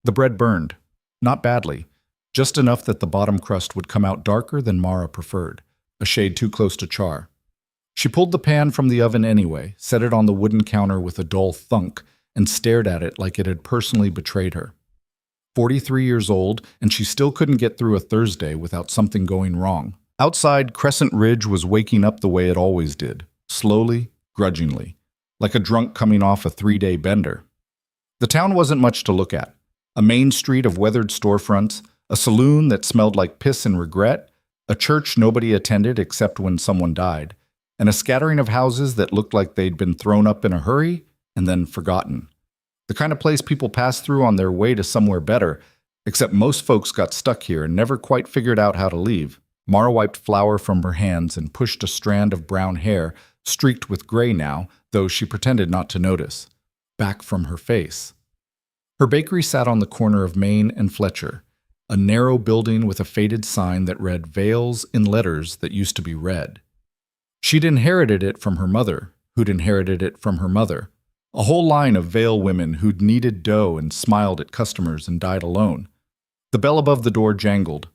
The bread burned. Not badly. Just enough that the bottom crust would come out darker than Mara preferred, a shade too close to char. She pulled the pan from the oven anyway, set it on the wooden counter with a dull thunk, and stared at it like it had personally betrayed her. 43 years old, and she still couldn't get through a Thursday without something going wrong. Outside, Crescent Ridge was waking up the way it always did, slowly, grudgingly, like a drunk coming off a 3-day bender. The town wasn't much to look at. A main street of weathered storefronts, a saloon that smelled like piss and regret, a church nobody attended except when someone died, and a scattering of houses that looked like they'd been thrown up in a hurry and then forgotten. The kind of place people pass through on their way to somewhere better, except most folks got stuck here and never quite figured out how to leave. Mara wiped flour from her hands and pushed a strand of brown hair, streaked with gray now, though she pretended not to notice, back from her face. Her bakery sat on the corner of Main and Fletcher, a narrow building with a faded sign that read Vales in letters that used to be red. She'd inherited it from her mother, who'd inherited it from her mother. A whole line of Vale women who'd kneaded dough and smiled at customers and died alone. The bell above the door jangled.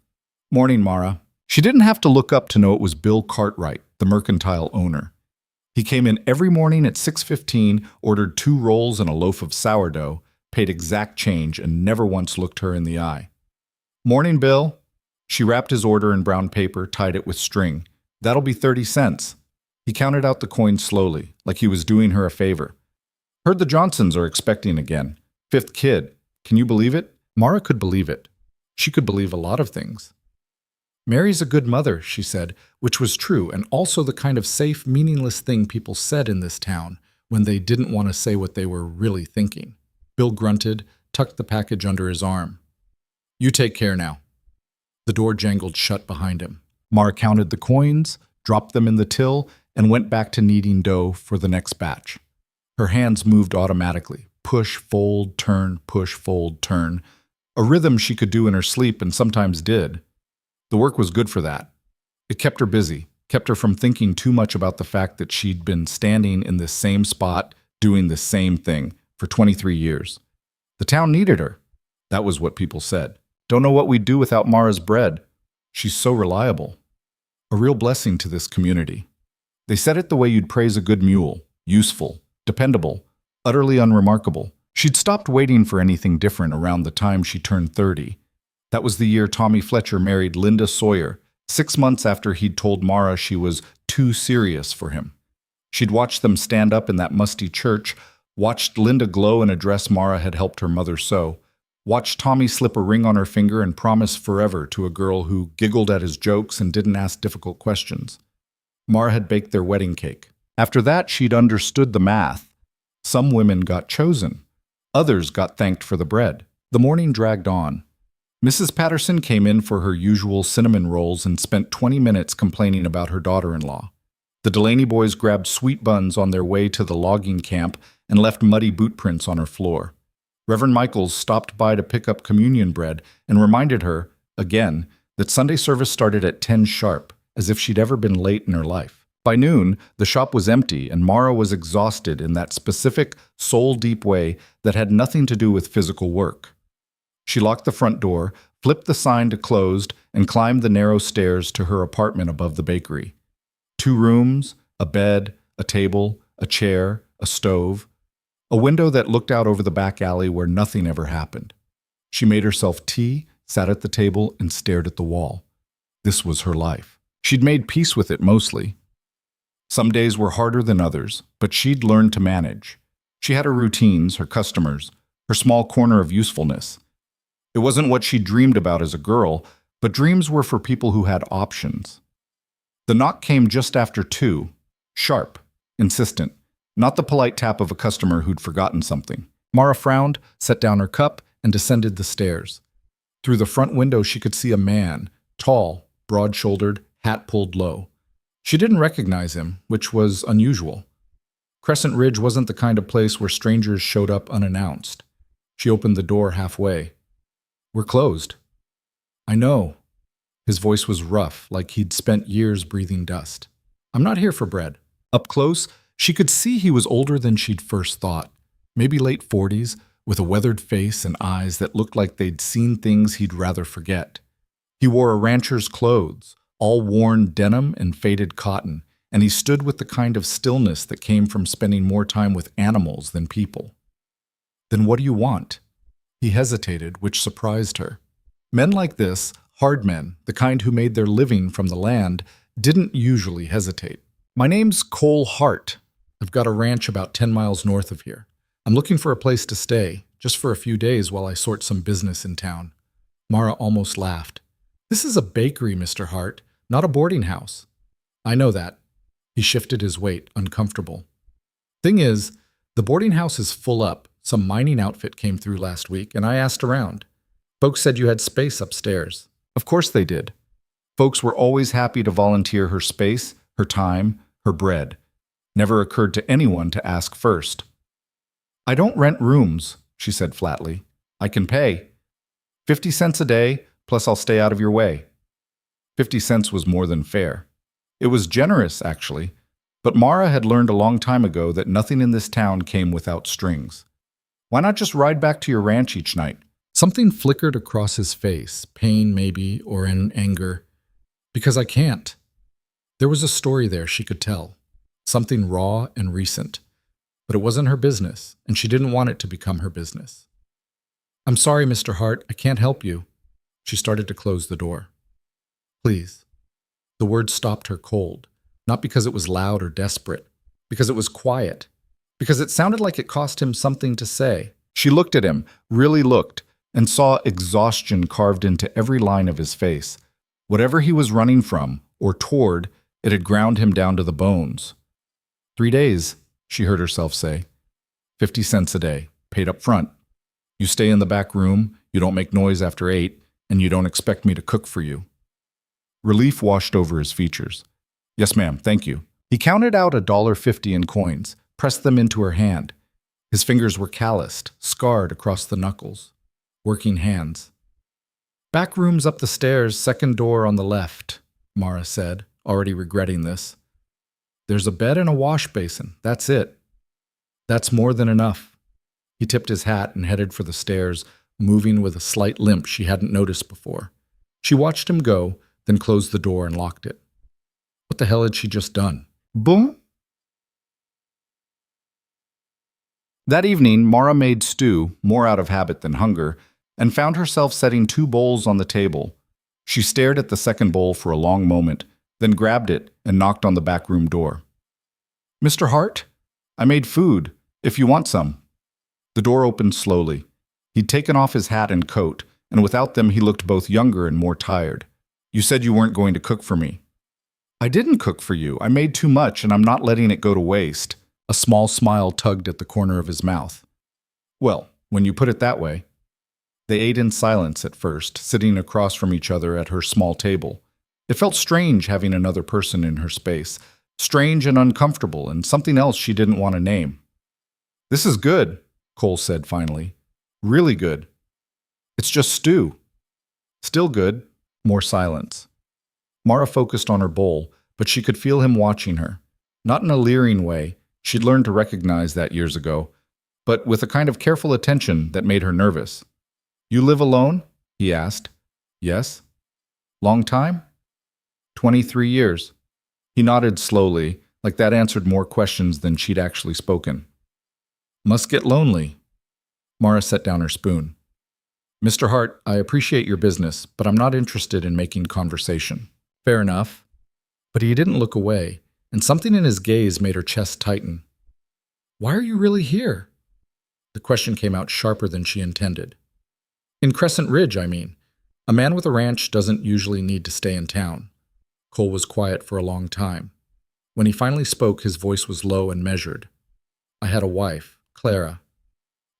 "Morning, Mara." She didn't have to look up to know it was Bill Cartwright, the mercantile owner. He came in every morning at 6:15, ordered 2 rolls and a loaf of sourdough, paid exact change, and never once looked her in the eye. "Morning, Bill." She wrapped his order in brown paper, tied it with string. "That'll be 30 cents. He counted out the coins slowly, like he was doing her a favor. "Heard the Johnsons are expecting again. 5th kid. Can you believe it?" Mara could believe it. She could believe a lot of things. "Mary's a good mother," she said, which was true, and also the kind of safe, meaningless thing people said in this town when they didn't want to say what they were really thinking. Bill grunted, tucked the package under his arm. "You take care now." The door jangled shut behind him. Mara counted the coins, dropped them in the till, and went back to kneading dough for the next batch. Her hands moved automatically. Push, fold, turn, push, fold, turn. A rhythm she could do in her sleep and sometimes did. The work was good for that. It kept her busy, kept her from thinking too much about the fact that she'd been standing in this same spot, doing the same thing, for 23 years. The town needed her. That was what people said. "Don't know what we'd do without Mara's bread. She's so reliable." A real blessing to this community. They said it the way you'd praise a good mule. Useful, dependable, utterly unremarkable. She'd stopped waiting for anything different around the time she turned 30. That was the year Tommy Fletcher married Linda Sawyer, 6 months after he'd told Mara she was too serious for him. She'd watched them stand up in that musty church, watched Linda glow in a dress Mara had helped her mother sew, watched Tommy slip a ring on her finger and promise forever to a girl who giggled at his jokes and didn't ask difficult questions. Mara had baked their wedding cake. After that, she'd understood the math. Some women got chosen. Others got thanked for the bread. The morning dragged on. Mrs. Patterson came in for her usual cinnamon rolls and spent 20 minutes complaining about her daughter-in-law. The Delaney boys grabbed sweet buns on their way to the logging camp and left muddy boot prints on her floor. Reverend Michaels stopped by to pick up communion bread and reminded her, again, that Sunday service started at 10 sharp, as if she'd ever been late in her life. By noon, the shop was empty and Mara was exhausted in that specific, soul-deep way that had nothing to do with physical work. She locked the front door, flipped the sign to closed, and climbed the narrow stairs to her apartment above the bakery. 2 rooms, a bed, a table, a chair, a stove, a window that looked out over the back alley where nothing ever happened. She made herself tea, sat at the table, and stared at the wall. This was her life. She'd made peace with it mostly. Some days were harder than others, but she'd learned to manage. She had her routines, her customers, her small corner of usefulness. It wasn't what she dreamed about as a girl, but dreams were for people who had options. The knock came just after 2, sharp, insistent, not the polite tap of a customer who'd forgotten something. Mara frowned, set down her cup, and descended the stairs. Through the front window she could see a man, tall, broad-shouldered, hat pulled low. She didn't recognize him, which was unusual. Crescent Ridge wasn't the kind of place where strangers showed up unannounced. She opened the door halfway. "We're closed." "I know." His voice was rough, like he'd spent years breathing dust. "I'm not here for bread." Up close, she could see he was older than she'd first thought. Maybe late 40s, with a weathered face and eyes that looked like they'd seen things he'd rather forget. He wore a rancher's clothes, all worn denim and faded cotton, and he stood with the kind of stillness that came from spending more time with animals than people. "Then what do you want?" He hesitated, which surprised her. Men like this, hard men, the kind who made their living from the land, didn't usually hesitate. "My name's Cole Hart. I've got a ranch about 10 miles north of here. I'm looking for a place to stay, just for a few days while I sort some business in town." Mara almost laughed. "This is a bakery, Mr. Hart, not a boarding house." "I know that." He shifted his weight, uncomfortable. "Thing is, the boarding house is full up. Some mining outfit came through last week, and I asked around. Folks said you had space upstairs." Of course they did. Folks were always happy to volunteer her space, her time, her bread. Never occurred to anyone to ask first. "I don't rent rooms," she said flatly. "I can pay. 50 cents a day, plus I'll stay out of your way." 50 cents was more than fair. It was generous, actually, but Mara had learned a long time ago that nothing in this town came without strings. "Why not just ride back to your ranch each night?" Something flickered across his face, pain maybe, or in anger. "Because I can't." There was a story there she could tell, something raw and recent, but it wasn't her business, and she didn't want it to become her business. "I'm sorry, Mr. Hart, I can't help you." She started to close the door. "Please." The word stopped her cold, not because it was loud or desperate, because it was quiet, because it sounded like it cost him something to say. She looked at him, really looked, and saw exhaustion carved into every line of his face. Whatever he was running from, or toward, it had ground him down to the bones. 3 days, she heard herself say. 50 cents a day, paid up front. You stay in the back room, you don't make noise after 8, and you don't expect me to cook for you. Relief washed over his features. "Yes, ma'am, thank you." He counted out $1.50 in coins, pressed them into her hand. His fingers were calloused, scarred across the knuckles. Working hands. "Back room's up the stairs, second door on the left," Mara said, already regretting this. "There's a bed and a wash basin, that's it." "That's more than enough." He tipped his hat and headed for the stairs, moving with a slight limp she hadn't noticed before. She watched him go, then closed the door and locked it. What the hell had she just done? Boom! That evening, Mara made stew, more out of habit than hunger, and found herself setting 2 bowls on the table. She stared at the second bowl for a long moment, then grabbed it and knocked on the back room door. "Mr. Hart? I made food, if you want some." The door opened slowly. He'd taken off his hat and coat, and without them he looked both younger and more tired. "You said you weren't going to cook for me." "I didn't cook for you. I made too much, and I'm not letting it go to waste." A small smile tugged at the corner of his mouth. "Well, when you put it that way." They ate in silence at first, sitting across from each other at her small table. It felt strange having another person in her space, strange and uncomfortable, and something else she didn't want to name. "This is good," Cole said finally. "Really good." "It's just stew." "Still good." More silence. Mara focused on her bowl, but she could feel him watching her. Not in a leering way, she'd learned to recognize that years ago, but with a kind of careful attention that made her nervous. "You live alone?" he asked. "Yes." "Long time?" 23 years. He nodded slowly, like that answered more questions than she'd actually spoken. "Must get lonely." Mara set down her spoon. "Mr. Hart, I appreciate your business, but I'm not interested in making conversation." "Fair enough." But he didn't look away, and something in his gaze made her chest tighten. "Why are you really here?" The question came out sharper than she intended. "In Crescent Ridge, I mean. A man with a ranch doesn't usually need to stay in town." Cole was quiet for a long time. When he finally spoke, his voice was low and measured. "I had a wife, Clara.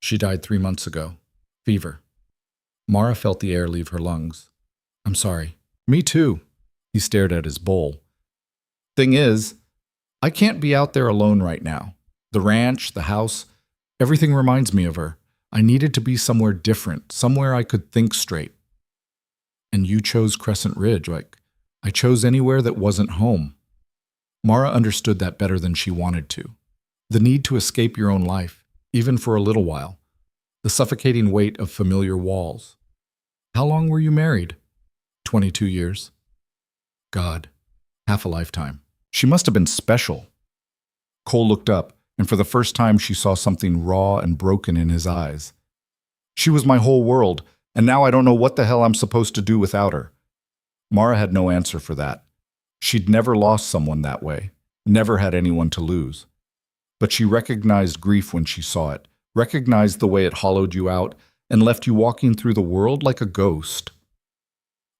She died 3 months ago. Fever." Mara felt the air leave her lungs. "I'm sorry." "Me too." He stared at his bowl. "Thing is, I can't be out there alone right now. The ranch, the house, everything reminds me of her. I needed to be somewhere different, somewhere I could think straight." "And you chose Crescent Ridge, like I chose anywhere that wasn't home." Mara understood that better than she wanted to. The need to escape your own life, even for a little while. the suffocating weight of familiar walls. How long were you married? 22 years. God, half a lifetime. She must have been special. Cole looked up, and for the first time she saw something raw and broken in his eyes. She was my whole world, and now I don't know what the hell I'm supposed to do without her. Mara had no answer for that. She'd never lost someone that way, never had anyone to lose. But she recognized grief when she saw it, recognized the way it hollowed you out and left you walking through the world like a ghost.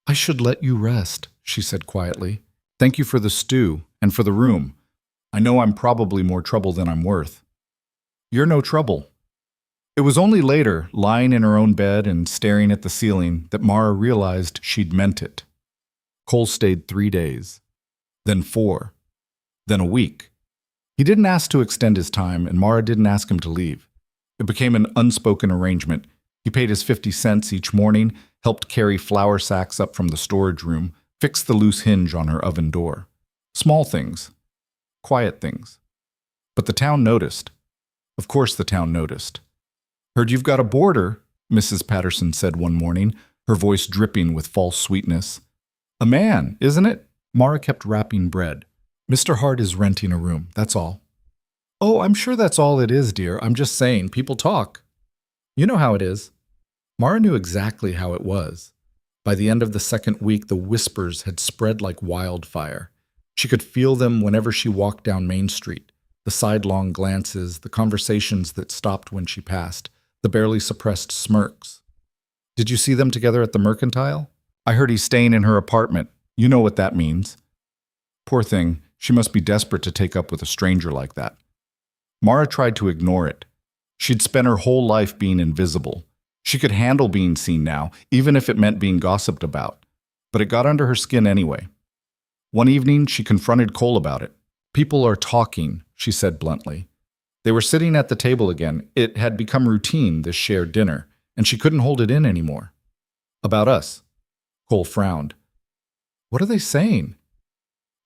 I should let you rest, she said quietly. Thank you for the stew and for the room. I know I'm probably more trouble than I'm worth. You're no trouble. It was only later, lying in her own bed and staring at the ceiling, that Mara realized she'd meant it. Cole stayed 3 days, then 4, then a week. He didn't ask to extend his time, and Mara didn't ask him to leave. It became an unspoken arrangement. He paid his 50 cents each morning, helped carry flour sacks up from the storage room, fixed the loose hinge on her oven door. Small things. Quiet things. But the town noticed. Of course the town noticed. Heard you've got a boarder, Mrs. Patterson said one morning, her voice dripping with false sweetness. A man, isn't it? Mara kept wrapping bread. Mr. Hart is renting a room, that's all. Oh, I'm sure that's all it is, dear. I'm just saying, people talk. You know how it is. Mara knew exactly how it was. By the end of the second week, the whispers had spread like wildfire. She could feel them whenever she walked down Main Street, the sidelong glances, the conversations that stopped when she passed, the barely suppressed smirks. Did you see them together at the Mercantile? I heard he's staying in her apartment. You know what that means. Poor thing, she must be desperate to take up with a stranger like that. Mara tried to ignore it. She'd spent her whole life being invisible. She could handle being seen now, even if it meant being gossiped about. But it got under her skin anyway. One evening, she confronted Cole about it. People are talking, she said bluntly. They were sitting at the table again. It had become routine, this shared dinner, and she couldn't hold it in anymore. About us. Cole frowned. What are they saying?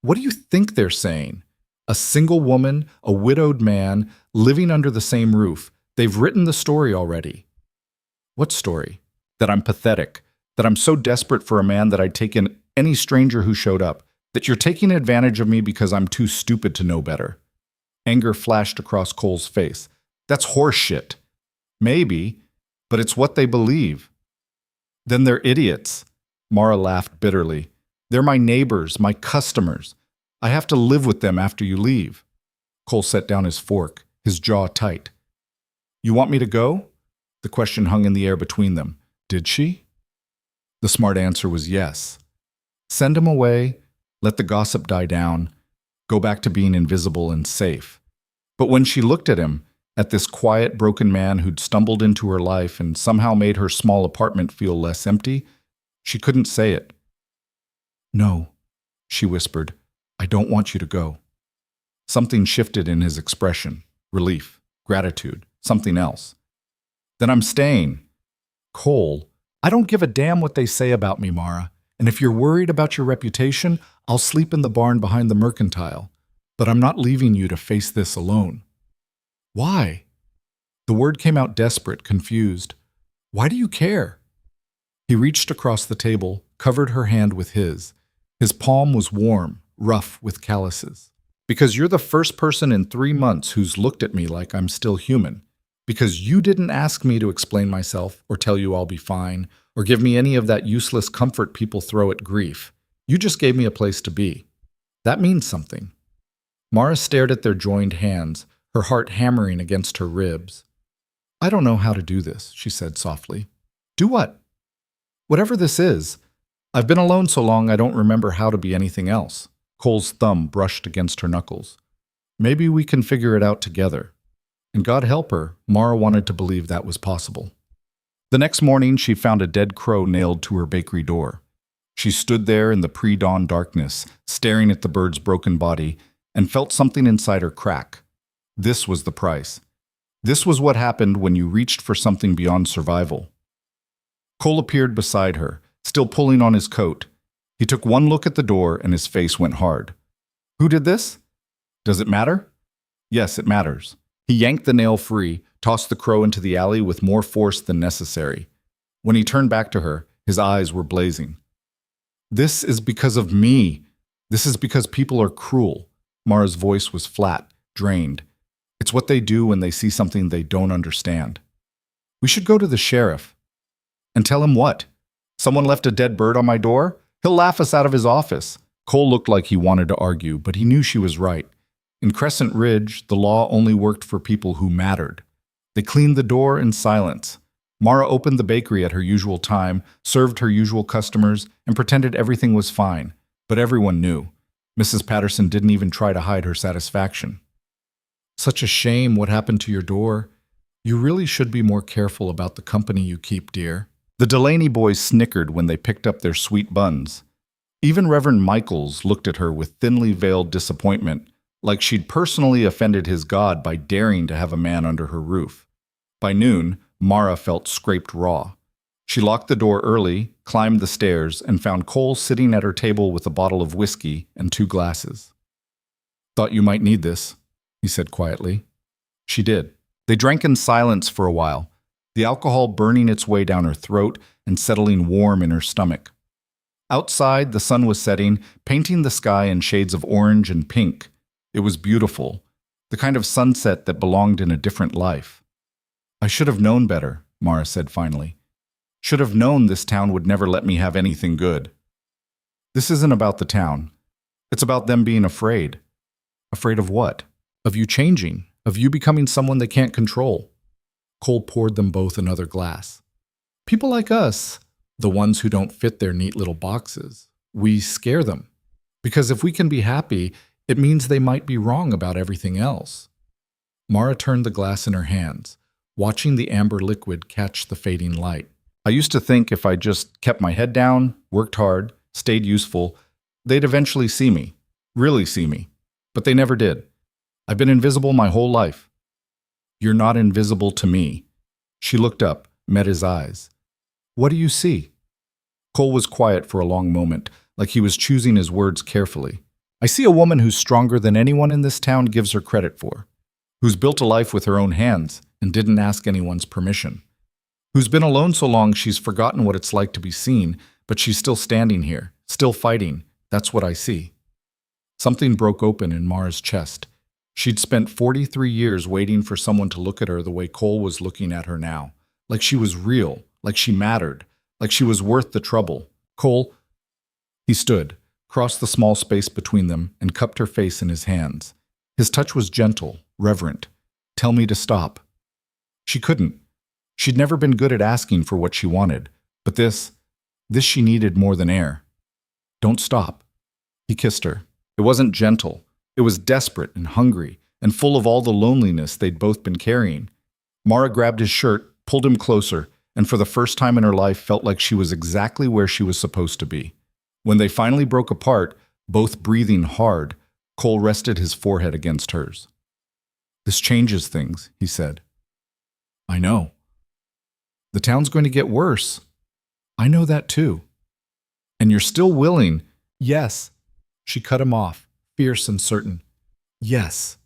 What do you think they're saying? A single woman, a widowed man, living under the same roof. They've written the story already. What story? That I'm pathetic, that I'm so desperate for a man that I'd take in any stranger who showed up, that you're taking advantage of me because I'm too stupid to know better. Anger flashed across Cole's face. That's horseshit. Maybe, but it's what they believe. Then they're idiots. Mara laughed bitterly. They're my neighbors, my customers. I have to live with them after you leave. Cole set down his fork, his jaw tight. You want me to go? The question hung in the air between them. Did she? The smart answer was yes. Send him away, let the gossip die down, go back to being invisible and safe. But when she looked at him, at this quiet, broken man who'd stumbled into her life and somehow made her small apartment feel less empty, she couldn't say it. No, she whispered. I don't want you to go. Something shifted in his expression. Relief, gratitude, something else. Then I'm staying. Cole, I don't give a damn what they say about me, Mara. And if you're worried about your reputation, I'll sleep in the barn behind the Mercantile. But I'm not leaving you to face this alone. Why? The word came out desperate, confused. Why do you care? He reached across the table, covered her hand with his. His palm was warm, rough with calluses. Because you're the first person in 3 months who's looked at me like I'm still human. Because you didn't ask me to explain myself or tell you I'll be fine or give me any of that useless comfort people throw at grief. You just gave me a place to be. That means something. Mara stared at their joined hands, her heart hammering against her ribs. I don't know how to do this, she said softly. Do what? Whatever this is. I've been alone so long I don't remember how to be anything else. Cole's thumb brushed against her knuckles. Maybe we can figure it out together. And God help her, Mara wanted to believe that was possible. The next morning, she found a dead crow nailed to her bakery door. She stood there in the pre-dawn darkness, staring at the bird's broken body, and felt something inside her crack. This was the price. This was what happened when you reached for something beyond survival. Cole appeared beside her, still pulling on his coat. He took one look at the door and his face went hard. Who did this? Does it matter? Yes, it matters. He yanked the nail free, tossed the crow into the alley with more force than necessary. When he turned back to her, his eyes were blazing. "This is because of me. This is because people are cruel." Mara's voice was flat, drained. "It's what they do when they see something they don't understand. We should go to the sheriff." "And tell him what? Someone left a dead bird on my door? He'll laugh us out of his office." Cole looked like he wanted to argue, but he knew she was right. In Crescent Ridge, the law only worked for people who mattered. They cleaned the door in silence. Mara opened the bakery at her usual time, served her usual customers, and pretended everything was fine. But everyone knew. Mrs. Patterson didn't even try to hide her satisfaction. "Such a shame what happened to your door. You really should be more careful about the company you keep, dear." The Delaney boys snickered when they picked up their sweet buns. Even Reverend Michaels looked at her with thinly veiled disappointment, like she'd personally offended his God by daring to have a man under her roof. By noon, Mara felt scraped raw. She locked the door early, climbed the stairs, and found Cole sitting at her table with a bottle of whiskey and 2 glasses. "Thought you might need this," he said quietly. She did. They drank in silence for a while, the alcohol burning its way down her throat and settling warm in her stomach. Outside, the sun was setting, painting the sky in shades of orange and pink. It was beautiful, the kind of sunset that belonged in a different life. "I should have known better," Mara said finally. "Should have known this town would never let me have anything good." "This isn't about the town. It's about them being afraid." "Afraid of what?" "Of you changing, of you becoming someone they can't control." Cole poured them both another glass. "People like us, the ones who don't fit their neat little boxes, we scare them. Because if we can be happy, it means they might be wrong about everything else." Mara turned the glass in her hands, watching the amber liquid catch the fading light. "I used to think if I just kept my head down, worked hard, stayed useful, they'd eventually see me, really see me. But they never did. I've been invisible my whole life." "You're not invisible to me." She looked up, met his eyes. "What do you see?" Cole was quiet for a long moment, like he was choosing his words carefully. "I see a woman who's stronger than anyone in this town gives her credit for, who's built a life with her own hands and didn't ask anyone's permission, who's been alone so long she's forgotten what it's like to be seen, but she's still standing here, still fighting. That's what I see." Something broke open in Mara's chest. She'd spent 43 years waiting for someone to look at her the way Cole was looking at her now, like she was real, like she mattered, like she was worth the trouble. "Cole." He stood, crossed the small space between them, and cupped her face in his hands. His touch was gentle, reverent. "Tell me to stop." She couldn't. She'd never been good at asking for what she wanted, but this she needed more than air. "Don't stop." He kissed her. It wasn't gentle. It was desperate and hungry, and full of all the loneliness they'd both been carrying. Mara grabbed his shirt, pulled him closer, and for the first time in her life felt like she was exactly where she was supposed to be. When they finally broke apart, both breathing hard, Cole rested his forehead against hers. "This changes things," he said. "I know." "The town's going to get worse." "I know that too." "And you're still willing." "Yes." She cut him off, fierce and certain. "Yes."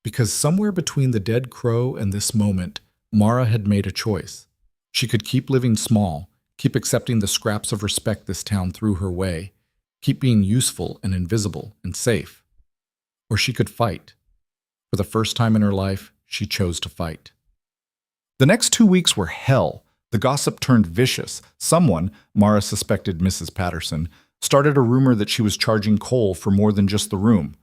Because somewhere between the dead crow and this moment, Mara had made a choice. She could keep living small, keep accepting the scraps of respect this town threw her way, keep being useful and invisible and safe. Or she could fight. For the first time in her life, she chose to fight. The next 2 weeks were hell. The gossip turned vicious. Someone, Mara suspected Mrs. Patterson, started a rumor that she was charging Cole for more than just the room.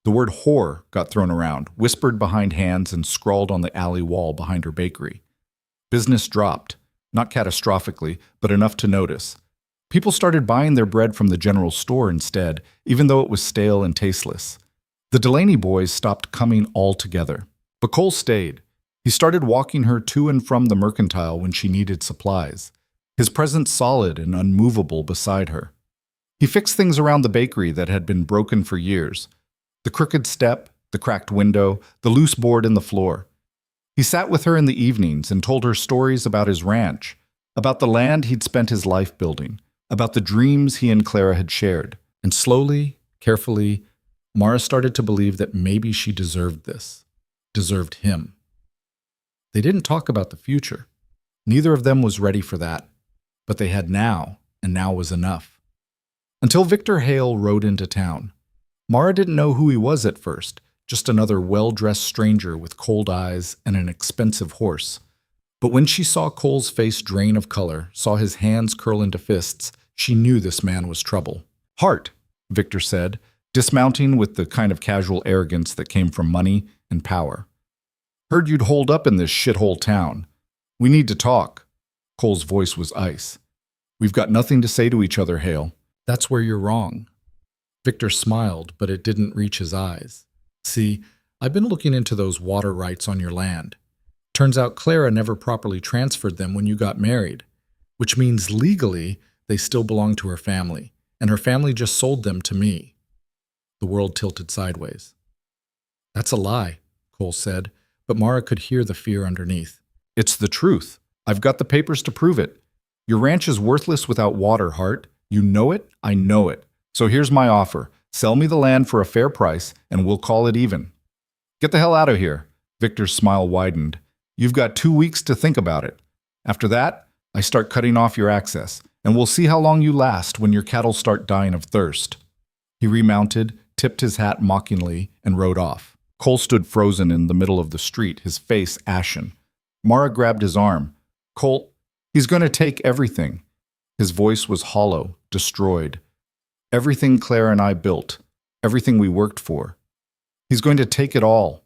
The word whore got thrown around, whispered behind hands and scrawled on the alley wall behind her bakery. Business dropped, not catastrophically, but enough to notice. People started buying their bread from the general store instead, even though it was stale and tasteless. The Delaney boys stopped coming altogether. But Cole stayed. He started walking her to and from the mercantile when she needed supplies, his presence solid and unmovable beside her. He fixed things around the bakery that had been broken for years. The crooked step, the cracked window, the loose board in the floor. He sat with her in the evenings and told her stories about his ranch, about the land he'd spent his life building, about the dreams he and Clara had shared. And slowly, carefully, Mara started to believe that maybe she deserved this, deserved him. They didn't talk about the future. Neither of them was ready for that. But they had now, and now was enough. Until Victor Hale rode into town. Mara didn't know who he was at first, just another well-dressed stranger with cold eyes and an expensive horse. But when she saw Cole's face drain of color, saw his hands curl into fists, she knew this man was trouble. "Hart," Victor said, dismounting with the kind of casual arrogance that came from money and power. "Heard you'd holed up in this shithole town. We need to talk." Cole's voice was ice. "We've got nothing to say to each other, Hale." "That's where you're wrong." Victor smiled, but it didn't reach his eyes. "See, I've been looking into those water rights on your land. Turns out Clara never properly transferred them when you got married, which means legally they still belong to her family, and her family just sold them to me." The world tilted sideways. "That's a lie," Cole said, but Mara could hear the fear underneath. "It's the truth. I've got the papers to prove it. Your ranch is worthless without water, Hart. You know it, I know it. So here's my offer. Sell me the land for a fair price, and we'll call it even." "Get the hell out of here." Victor's smile widened. "You've got 2 weeks to think about it. After that, I start cutting off your access, and we'll see how long you last when your cattle start dying of thirst." He remounted, tipped his hat mockingly, and rode off. Cole stood frozen in the middle of the street, his face ashen. Mara grabbed his arm. "Cole, he's going to take everything." His voice was hollow, destroyed. "Everything Claire and I built, everything we worked for. He's going to take it all.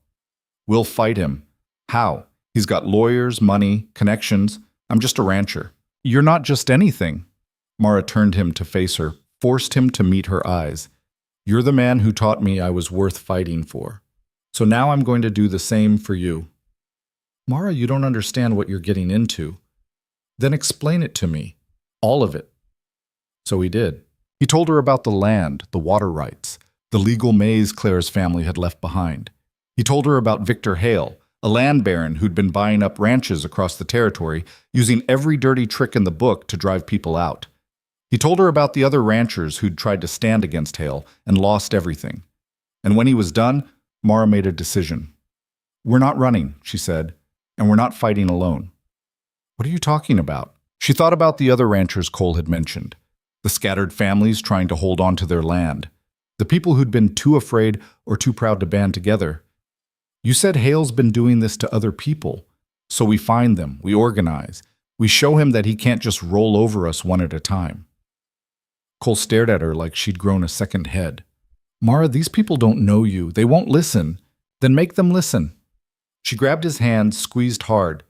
We'll fight him. How? He's got lawyers, money, connections. I'm just a rancher." "You're not just anything." Mara turned him to face her, forced him to meet her eyes. "You're the man who taught me I was worth fighting for. So now I'm going to do the same for you." "Mara, you don't understand what you're getting into." "Then explain it to me. All of it." So he did. He told her about the land, the water rights, the legal maze Claire's family had left behind. He told her about Victor Hale, a land baron who'd been buying up ranches across the territory, using every dirty trick in the book to drive people out. He told her about the other ranchers who'd tried to stand against Hale and lost everything. And when he was done, Mara made a decision. "We're not running," she said, "and we're not fighting alone." "What are you talking about?" She thought about the other ranchers Cole had mentioned, the scattered families trying to hold on to their land, the people who'd been too afraid or too proud to band together. "You said Hale's been doing this to other people. So we find them, we organize, we show him that he can't just roll over us one at a time." Cole stared at her like she'd grown a second head. "Mara, these people don't know you. They won't listen. Then make them listen." She grabbed his hand, squeezed hard.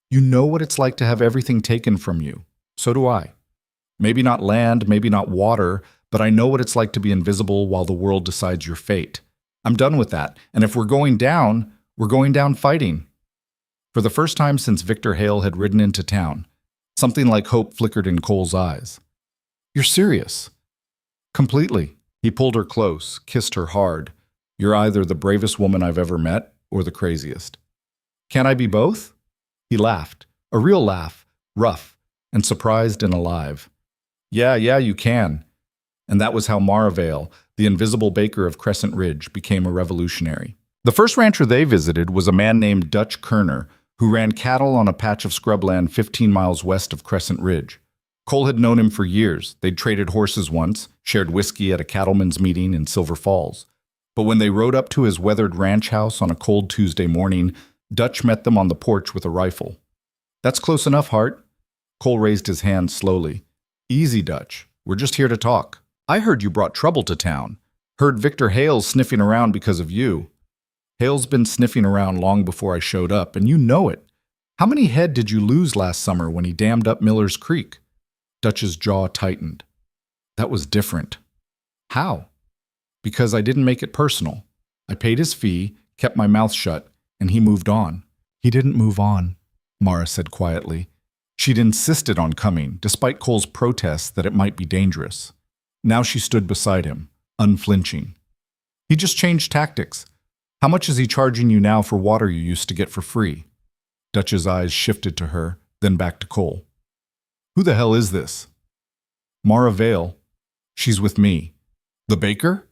"You know what it's like to have everything taken from you. So do I. Maybe not land, maybe not water, but I know what it's like to be invisible while the world decides your fate. I'm done with that, and if we're going down fighting." For the first time since Victor Hale had ridden into town, something like hope flickered in Cole's eyes. "You're serious?" "Completely." He pulled her close, kissed her hard. "You're either the bravest woman I've ever met or the craziest." "Can't I be both?" He laughed, a real laugh, rough and surprised and alive. Yeah, you can." And that was how Mara Vale, the invisible baker of Crescent Ridge, became a revolutionary. The first rancher they visited was a man named Dutch Kerner, who ran cattle on a patch of scrubland 15 miles west of Crescent Ridge. Cole had known him for years. They'd traded horses once, shared whiskey at a cattlemen's meeting in Silver Falls. But when they rode up to his weathered ranch house on a cold Tuesday morning, Dutch met them on the porch with a rifle. "That's close enough, Hart." Cole raised his hand slowly. "Easy, Dutch. We're just here to talk. I heard you brought trouble to town. Heard Victor Hale's sniffing around because of you. Hale's been sniffing around long before I showed up, and you know it. How many head did you lose last summer when he dammed up Miller's Creek?" Dutch's jaw tightened. "That was different." "How?" "Because I didn't make it personal. I paid his fee, kept my mouth shut, and he moved on." "He didn't move on," Mara said quietly. She'd insisted on coming, despite Cole's protests that it might be dangerous. Now she stood beside him, unflinching. "He just changed tactics. How much is he charging you now for water you used to get for free?" Dutch's eyes shifted to her, then back to Cole. "Who the hell is this?" "Mara Vale. She's with me." "The baker?"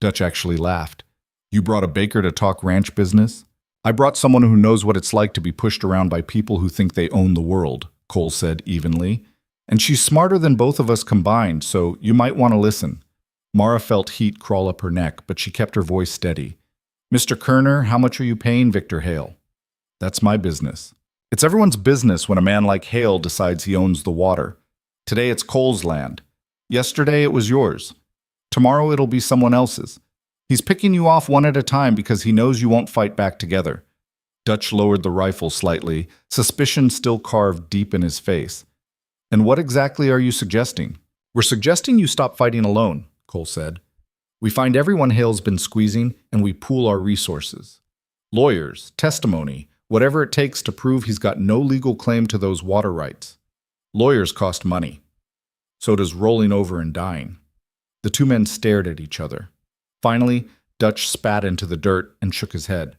Dutch actually laughed. "You brought a baker to talk ranch business?" I brought someone who knows what it's like to be pushed around by people who think they own the world, Cole said evenly. And she's smarter than both of us combined, so you might want to listen. Mara felt heat crawl up her neck, but she kept her voice steady. Mr. Kerner, how much are you paying Victor Hale? That's my business. It's everyone's business when a man like Hale decides he owns the water. Today it's Cole's land. Yesterday it was yours. Tomorrow it'll be someone else's. He's picking you off one at a time because he knows you won't fight back together. Dutch lowered the rifle slightly, suspicion still carved deep in his face. And what exactly are you suggesting? We're suggesting you stop fighting alone, Cole said. We find everyone Hale's been squeezing and we pool our resources. Lawyers, testimony, whatever it takes to prove he's got no legal claim to those water rights. Lawyers cost money. So does rolling over and dying. The two men stared at each other. Finally, Dutch spat into the dirt and shook his head.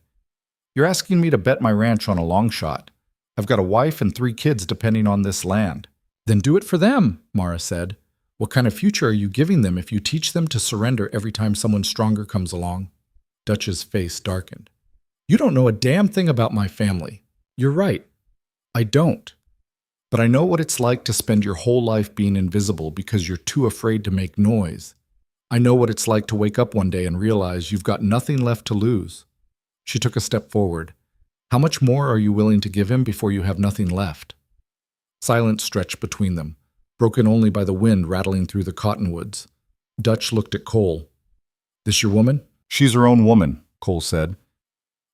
You're asking me to bet my ranch on a long shot. I've got a wife and 3 kids depending on this land. Then do it for them, Mara said. What kind of future are you giving them if you teach them to surrender every time someone stronger comes along? Dutch's face darkened. You don't know a damn thing about my family. You're right. I don't. But I know what it's like to spend your whole life being invisible because you're too afraid to make noise. I know what it's like to wake up one day and realize you've got nothing left to lose. She took a step forward. How much more are you willing to give him before you have nothing left? Silence stretched between them, broken only by the wind rattling through the cottonwoods. Dutch looked at Cole. This your woman? She's her own woman, Cole said.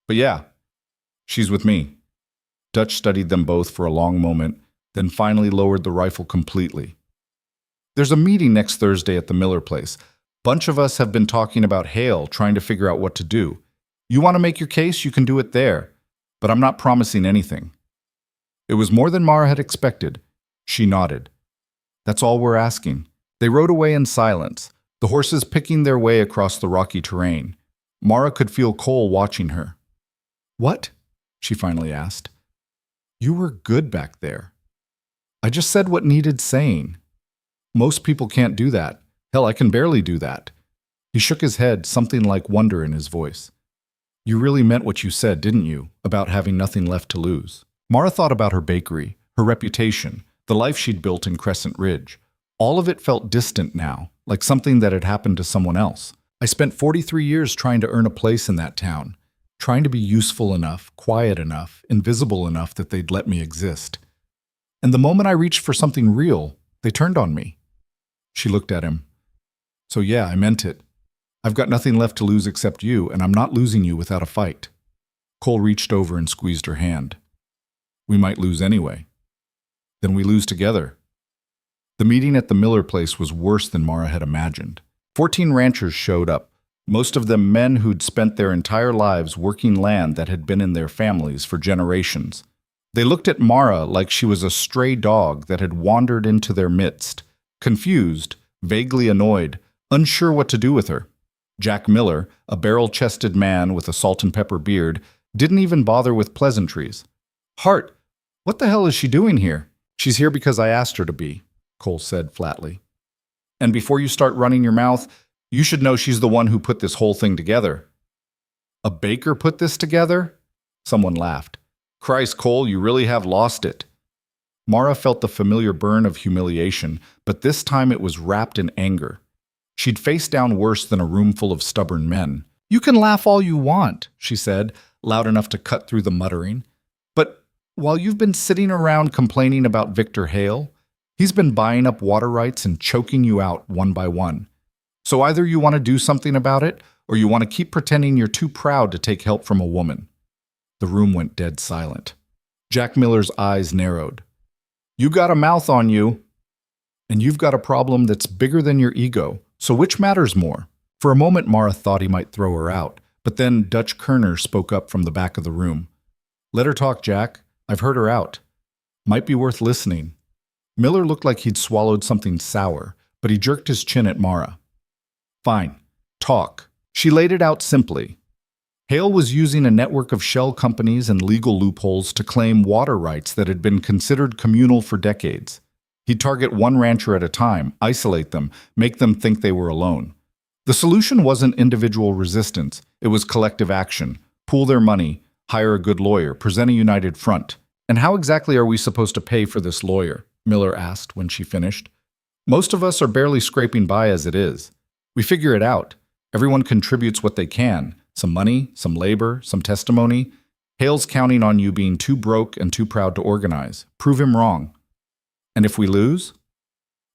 But yeah, she's with me. Dutch studied them both for a long moment, then finally lowered the rifle completely. There's a meeting next Thursday at the Miller place. Bunch of us have been talking about Hale, trying to figure out what to do. You want to make your case, you can do it there, but I'm not promising anything. It was more than Mara had expected. She nodded. That's all we're asking. They rode away in silence, the horses picking their way across the rocky terrain. Mara could feel Cole watching her. What? She finally asked. You were good back there. I just said what needed saying. Most people can't do that. Hell, I can barely do that. He shook his head, something like wonder in his voice. You really meant what you said, didn't you, about having nothing left to lose? Mara thought about her bakery, her reputation, the life she'd built in Crescent Ridge. All of it felt distant now, like something that had happened to someone else. I spent 43 years trying to earn a place in that town, trying to be useful enough, quiet enough, invisible enough that they'd let me exist. And the moment I reached for something real, they turned on me. She looked at him. So yeah, I meant it. I've got nothing left to lose except you, and I'm not losing you without a fight. Cole reached over and squeezed her hand. We might lose anyway. Then we lose together. The meeting at the Miller place was worse than Mara had imagined. 14 ranchers showed up, most of them men who'd spent their entire lives working land that had been in their families for generations. They looked at Mara like she was a stray dog that had wandered into their midst, confused, vaguely annoyed, unsure what to do with her. Jack Miller, a barrel-chested man with a salt and pepper beard, didn't even bother with pleasantries. Hart, what the hell is she doing here? She's here because I asked her to be, Cole said flatly. And before you start running your mouth, you should know she's the one who put this whole thing together. A baker put this together? Someone laughed. Christ, Cole, you really have lost it. Mara felt the familiar burn of humiliation, but this time it was wrapped in anger. She'd faced down worse than a room full of stubborn men. You can laugh all you want, she said, loud enough to cut through the muttering. But while you've been sitting around complaining about Victor Hale, he's been buying up water rights and choking you out one by one. So either you want to do something about it, or you want to keep pretending you're too proud to take help from a woman. The room went dead silent. Jack Miller's eyes narrowed. You got a mouth on you, and you've got a problem that's bigger than your ego, so which matters more? For a moment, Mara thought he might throw her out, but then Dutch Kerner spoke up from the back of the room. Let her talk, Jack. I've heard her out. Might be worth listening. Miller looked like he'd swallowed something sour, but he jerked his chin at Mara. Fine. Talk. She laid it out simply. Hale was using a network of shell companies and legal loopholes to claim water rights that had been considered communal for decades. He'd target one rancher at a time, isolate them, make them think they were alone. The solution wasn't individual resistance, it was collective action. Pool their money, Hire a good lawyer, present a united front. And how exactly are we supposed to pay for this lawyer? Miller asked when she finished. Most of us are barely scraping by as it is. We figure it out. Everyone contributes what they can. Some money, some labor, some testimony. Hale's counting on you being too broke and too proud to organize. Prove him wrong. And if we lose?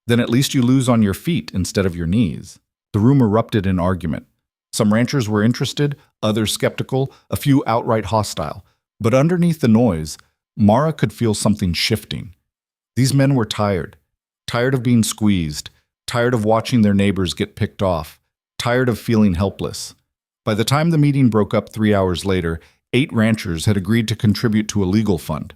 Then at least you lose on your feet instead of your knees. The room erupted in argument. Some ranchers were interested, others skeptical, a few outright hostile. But underneath the noise, Mara could feel something shifting. These men were tired of being squeezed, tired of watching their neighbors get picked off, tired of feeling helpless. By the time the meeting broke up 3 hours later, 8 ranchers had agreed to contribute to a legal fund.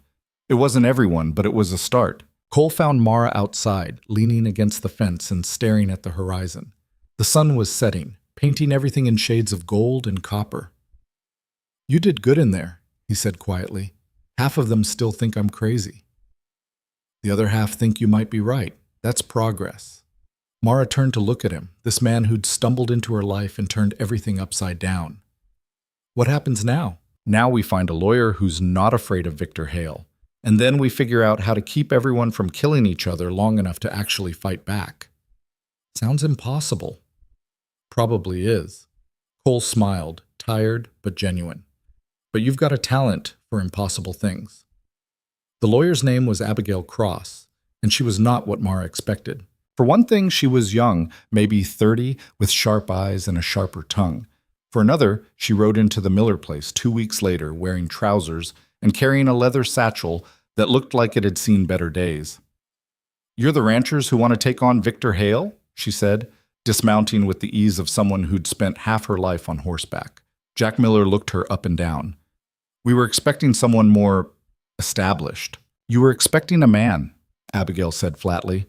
It wasn't everyone, but it was a start. Cole found Mara outside, leaning against the fence and staring at the horizon. The sun was setting, painting everything in shades of gold and copper. "You did good in there," he said quietly. "Half of them still think I'm crazy. The other half think you might be right. That's progress." Mara turned to look at him, this man who'd stumbled into her life and turned everything upside down. "What happens now?" "Now we find a lawyer who's not afraid of Victor Hale. And then we figure out how to keep everyone from killing each other long enough to actually fight back." "Sounds impossible." "Probably is." Cole smiled, tired but genuine. "But you've got a talent for impossible things." The lawyer's name was Abigail Cross, and she was not what Mara expected. For one thing, she was young, maybe 30, with sharp eyes and a sharper tongue. For another, she rode into the Miller place 2 weeks later, wearing trousers and carrying a leather satchel that looked like it had seen better days. "You're the ranchers who want to take on Victor Hale?" she said, dismounting with the ease of someone who'd spent half her life on horseback. Jack Miller looked her up and down. "We were expecting someone more established." "You were expecting a man," Abigail said flatly.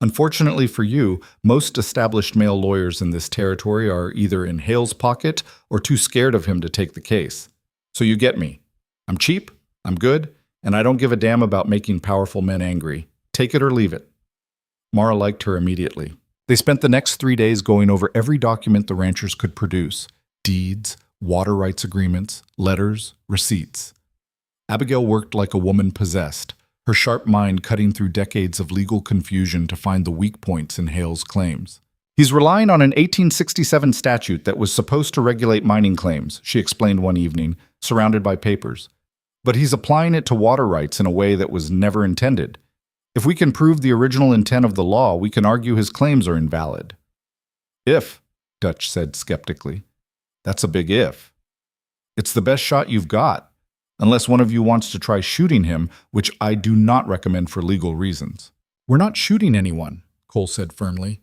"Unfortunately for you, most established male lawyers in this territory are either in Hale's pocket or too scared of him to take the case. So you get me. I'm cheap, I'm good, and I don't give a damn about making powerful men angry. Take it or leave it." Mara liked her immediately. They spent the next 3 days going over every document the ranchers could produce: deeds, water rights agreements, letters, receipts. Abigail worked like a woman possessed, her sharp mind cutting through decades of legal confusion to find the weak points in Hale's claims. "He's relying on an 1867 statute that was supposed to regulate mining claims," she explained one evening, surrounded by papers. "But he's applying it to water rights in a way that was never intended. If we can prove the original intent of the law, we can argue his claims are invalid." "If," Dutch said skeptically. "That's a big if. It's the best shot you've got. Unless one of you wants to try shooting him, which I do not recommend for legal reasons." "We're not shooting anyone," Cole said firmly.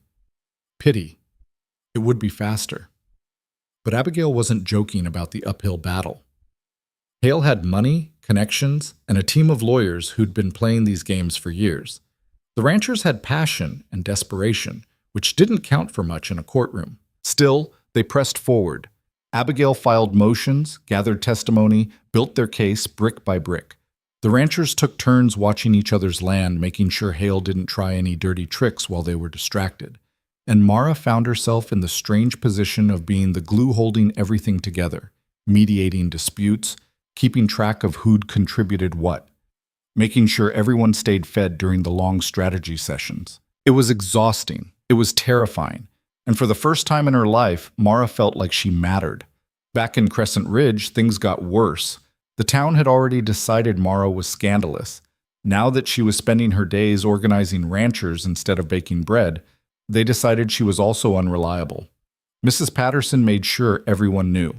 "Pity. It would be faster." But Abigail wasn't joking about the uphill battle. Hale had money, connections, and a team of lawyers who'd been playing these games for years. The ranchers had passion and desperation, which didn't count for much in a courtroom. Still, they pressed forward. Abigail filed motions, gathered testimony, built their case brick by brick. The ranchers took turns watching each other's land, making sure Hale didn't try any dirty tricks while they were distracted. And Mara found herself in the strange position of being the glue holding everything together, mediating disputes, keeping track of who'd contributed what, making sure everyone stayed fed during the long strategy sessions. It was exhausting. It was terrifying. And for the first time in her life, Mara felt like she mattered. Back in Crescent Ridge, things got worse. The town had already decided Mara was scandalous. Now that she was spending her days organizing ranchers instead of baking bread, they decided she was also unreliable. Mrs. Patterson made sure everyone knew.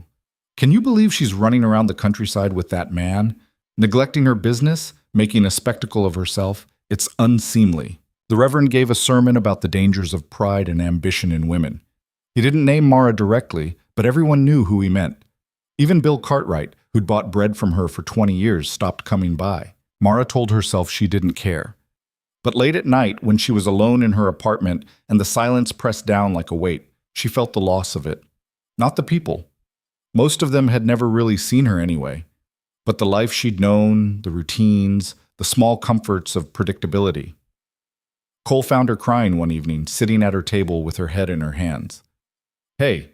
"Can you believe she's running around the countryside with that man? Neglecting her business? Making a spectacle of herself? It's unseemly." The Reverend gave a sermon about the dangers of pride and ambition in women. He didn't name Mara directly, but everyone knew who he meant. Even Bill Cartwright, who'd bought bread from her for 20 years, stopped coming by. Mara told herself she didn't care. But late at night, when she was alone in her apartment and the silence pressed down like a weight, she felt the loss of it. Not the people. Most of them had never really seen her anyway. But the life she'd known, the routines, the small comforts of predictability. Cole found her crying one evening, sitting at her table with her head in her hands. "Hey."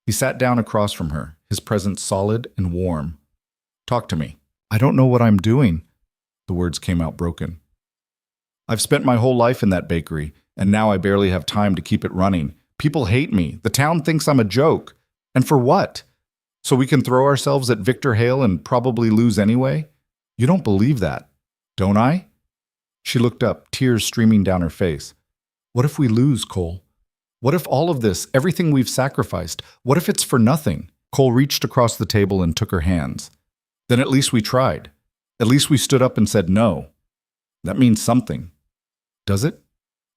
He sat down across from her, his presence solid and warm. Talk to me. I don't know what I'm doing. The words came out broken. I've spent my whole life in that bakery, and now I barely have time to keep it running. People hate me. The town thinks I'm a joke. And for what? So we can throw ourselves at Victor Hale and probably lose anyway? You don't believe that, don't I? She looked up, tears streaming down her face. What if we lose, Cole? What if all of this, everything we've sacrificed, what if it's for nothing? Cole reached across the table and took her hands. Then at least we tried. At least we stood up and said no. That means something. Does it?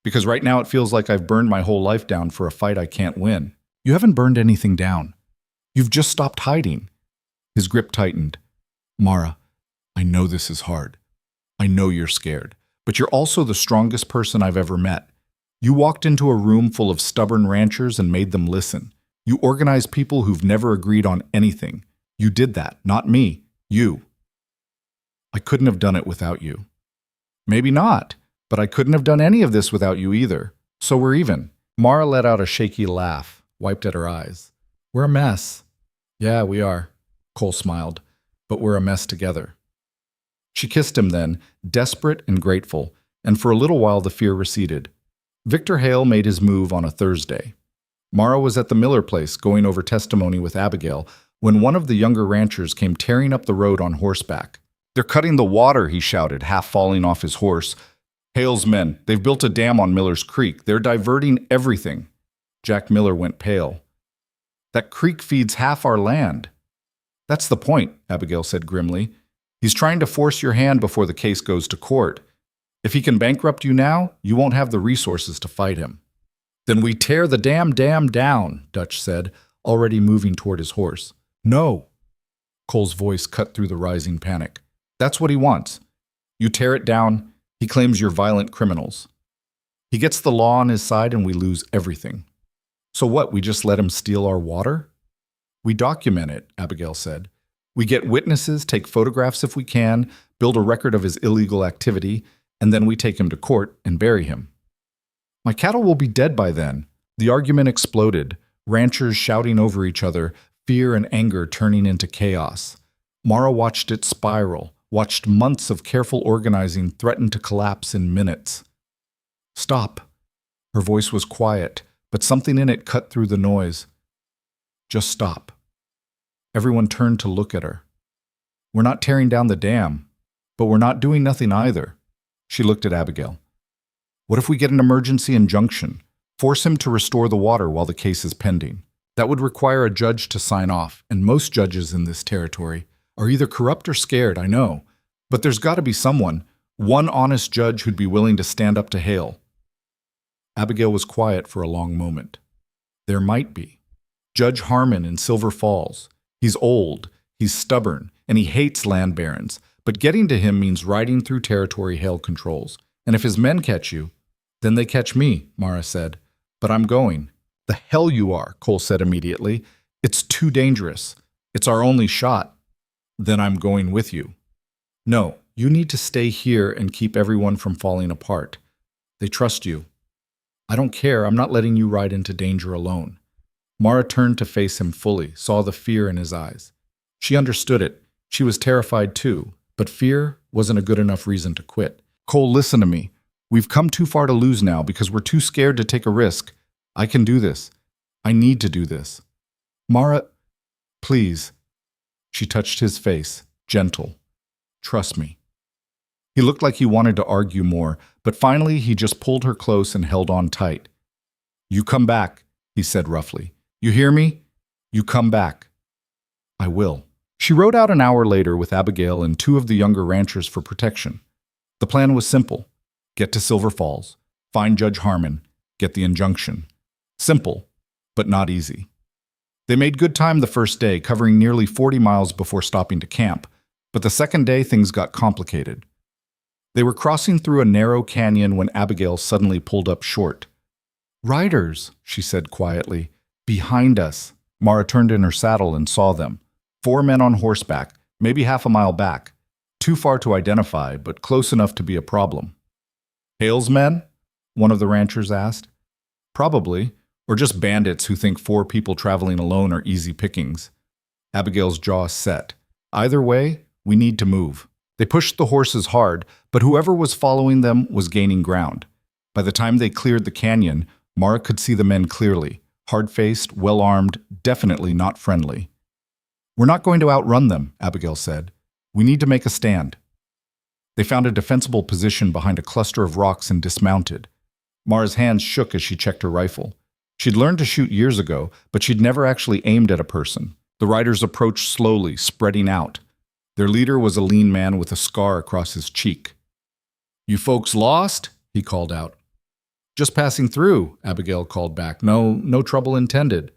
Because right now it feels like I've burned my whole life down for a fight I can't win. You haven't burned anything down. You've just stopped hiding. His grip tightened. Mara, I know this is hard. I know you're scared. But you're also the strongest person I've ever met. You walked into a room full of stubborn ranchers and made them listen. You organized people who've never agreed on anything. You did that, not me. You. I couldn't have done it without you. Maybe not, but I couldn't have done any of this without you either. So we're even. Mara let out a shaky laugh, wiped at her eyes. We're a mess. Yeah, we are. Cole smiled. But we're a mess together. She kissed him then, desperate and grateful, and for a little while the fear receded. Victor Hale made his move on a Thursday. Mara was at the Miller place going over testimony with Abigail when one of the younger ranchers came tearing up the road on horseback. They're cutting the water, he shouted, half falling off his horse. Hale's men, they've built a dam on Miller's Creek. They're diverting everything. Jack Miller went pale. That creek feeds half our land. That's the point, Abigail said grimly. He's trying to force your hand before the case goes to court. If he can bankrupt you now, you won't have the resources to fight him. Then we tear the damn dam down, Dutch said, already moving toward his horse. No. Cole's voice cut through the rising panic. That's what he wants. You tear it down, he claims you're violent criminals. He gets the law on his side and we lose everything. So what, we just let him steal our water? We document it, Abigail said. We get witnesses, take photographs if we can, build a record of his illegal activity, and then we take him to court and bury him. My cattle will be dead by then. The argument exploded, ranchers shouting over each other, fear and anger turning into chaos. Mara watched it spiral, watched months of careful organizing threaten to collapse in minutes. Stop. Her voice was quiet, but something in it cut through the noise. Just stop. Everyone turned to look at her. We're not tearing down the dam, but we're not doing nothing either. She looked at Abigail. What if we get an emergency injunction? Force him to restore the water while the case is pending. That would require a judge to sign off, and most judges in this territory are either corrupt or scared, I know. But there's got to be someone, one honest judge who'd be willing to stand up to Hale. Abigail was quiet for a long moment. There might be. Judge Harmon in Silver Falls. He's old, he's stubborn, and he hates land barons. But getting to him means riding through territory Hale controls. And if his men catch you, then they catch me, Mara said. But I'm going. The hell you are, Cole said immediately. It's too dangerous. It's our only shot. Then I'm going with you. No, you need to stay here and keep everyone from falling apart. They trust you. I don't care. I'm not letting you ride into danger alone. Mara turned to face him fully, saw the fear in his eyes. She understood it. She was terrified too. But fear wasn't a good enough reason to quit. Cole, listen to me. We've come too far to lose now because we're too scared to take a risk. I can do this. I need to do this. Mara, please. She touched his face, gentle. Trust me. He looked like he wanted to argue more, but finally he just pulled her close and held on tight. You come back, he said roughly. You hear me? You come back. I will. She rode out an hour later with Abigail and two of the younger ranchers for protection. The plan was simple. Get to Silver Falls, find Judge Harmon, get the injunction. Simple, but not easy. They made good time the first day, covering nearly 40 miles before stopping to camp, but the second day things got complicated. They were crossing through a narrow canyon when Abigail suddenly pulled up short. Riders, she said quietly. Behind us. Mara turned in her saddle and saw them. 4 men on horseback, maybe half a mile back. Too far to identify, but close enough to be a problem. Hale's men? One of the ranchers asked. Probably, or just bandits who think 4 people traveling alone are easy pickings. Abigail's jaw set. Either way, We need to move." They pushed the horses hard, but whoever was following them was gaining ground. By the time they cleared the canyon, Mara could see the men clearly, hard-faced, well-armed, definitely not friendly. "We're not going to outrun them," Abigail said. "We need to make a stand." They found a defensible position behind a cluster of rocks and dismounted. Mara's hands shook as she checked her rifle. She'd learned to shoot years ago, but she'd never actually aimed at a person. The riders approached slowly, spreading out. Their leader was a lean man with a scar across his cheek. "You folks lost?" he called out. "Just passing through," Abigail called back. No trouble intended."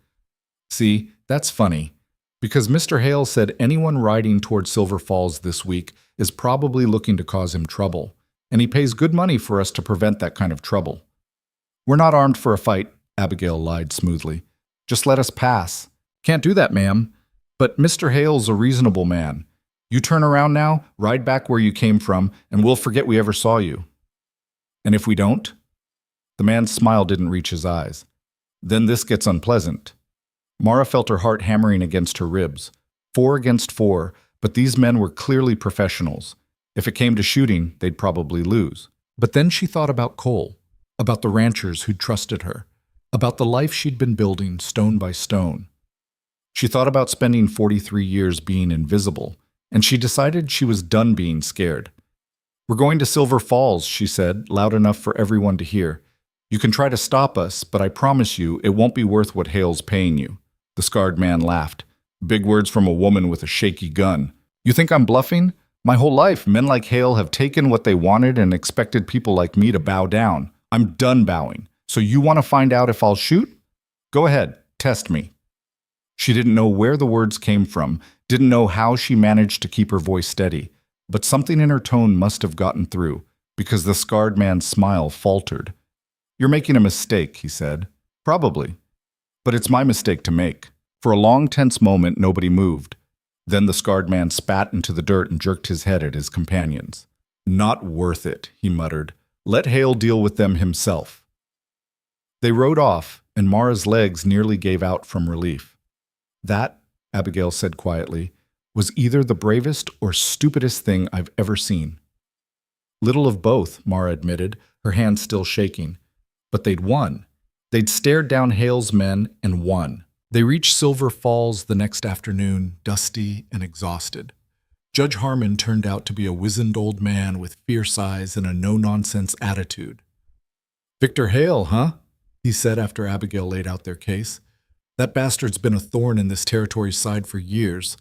"See, that's funny, because Mr. Hale said anyone riding toward Silver Falls this week is probably looking to cause him trouble, and he pays good money for us to prevent that kind of trouble." "We're not armed for a fight," Abigail lied smoothly. "Just let us pass." "Can't do that, ma'am. But Mr. Hale's a reasonable man. You turn around now, ride back where you came from, and we'll forget we ever saw you." "And if we don't?" The man's smile didn't reach his eyes. "Then this gets unpleasant." Mara felt her heart hammering against her ribs. 4 against 4, but these men were clearly professionals. If it came to shooting, they'd probably lose. But then she thought about Cole, about the ranchers who'd trusted her, about the life she'd been building stone by stone. She thought about spending 43 years being invisible, and she decided she was done being scared. "We're going to Silver Falls," she said, loud enough for everyone to hear. "You can try to stop us, but I promise you it won't be worth what Hale's paying you." The scarred man laughed. "Big words from a woman with a shaky gun. You think I'm bluffing? My whole life, men like Hale have taken what they wanted and expected people like me to bow down. I'm done bowing. So you want to find out if I'll shoot? Go ahead, test me." She didn't know where the words came from, didn't know how she managed to keep her voice steady, but something in her tone must have gotten through, because the scarred man's smile faltered. "You're making a mistake," he said. "Probably. But it's my mistake to make." For a long, tense moment, nobody moved. Then the scarred man spat into the dirt and jerked his head at his companions. "Not worth it," he muttered. "Let Hale deal with them himself." They rode off, and Mara's legs nearly gave out from relief. "That," Abigail said quietly, "was either the bravest or stupidest thing I've ever seen." "Little of both," Mara admitted, her hands still shaking. But they'd won. They'd stared down Hale's men and won. They reached Silver Falls the next afternoon, dusty and exhausted. Judge Harmon turned out to be a wizened old man with fierce eyes and a no-nonsense attitude. "Victor Hale, huh?" he said after Abigail laid out their case. "That bastard's been a thorn in this territory's side for years.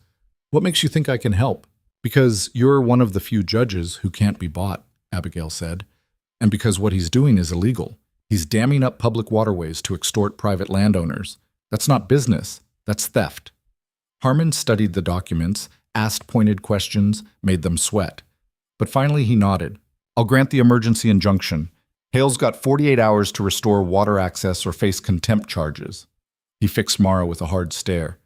What makes you think I can help?" "Because you're one of the few judges who can't be bought," Abigail said. "And because what he's doing is illegal. He's damming up public waterways to extort private landowners. That's not business, that's theft." Harmon studied the documents, asked pointed questions, made them sweat. But finally he nodded. "I'll grant the emergency injunction. Hale's got 48 hours to restore water access or face contempt charges." He fixed Mara with a hard stare.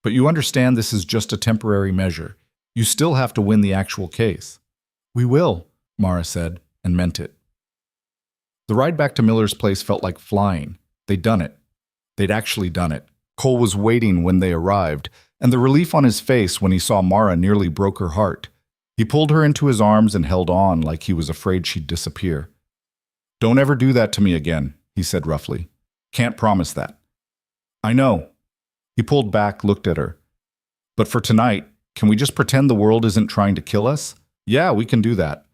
"But you understand this is just a temporary measure. You still have to win the actual case." "We will," Mara said, and meant it. The ride back to Miller's place felt like flying. They'd done it. They'd actually done it. Cole was waiting when they arrived, and the relief on his face when he saw Mara nearly broke her heart. He pulled her into his arms and held on like he was afraid she'd disappear. "Don't ever do that to me again," he said roughly. "Can't promise that." "I know." He pulled back, looked at her. "But for tonight, can we just pretend the world isn't trying to kill us?" "Yeah, we can do that."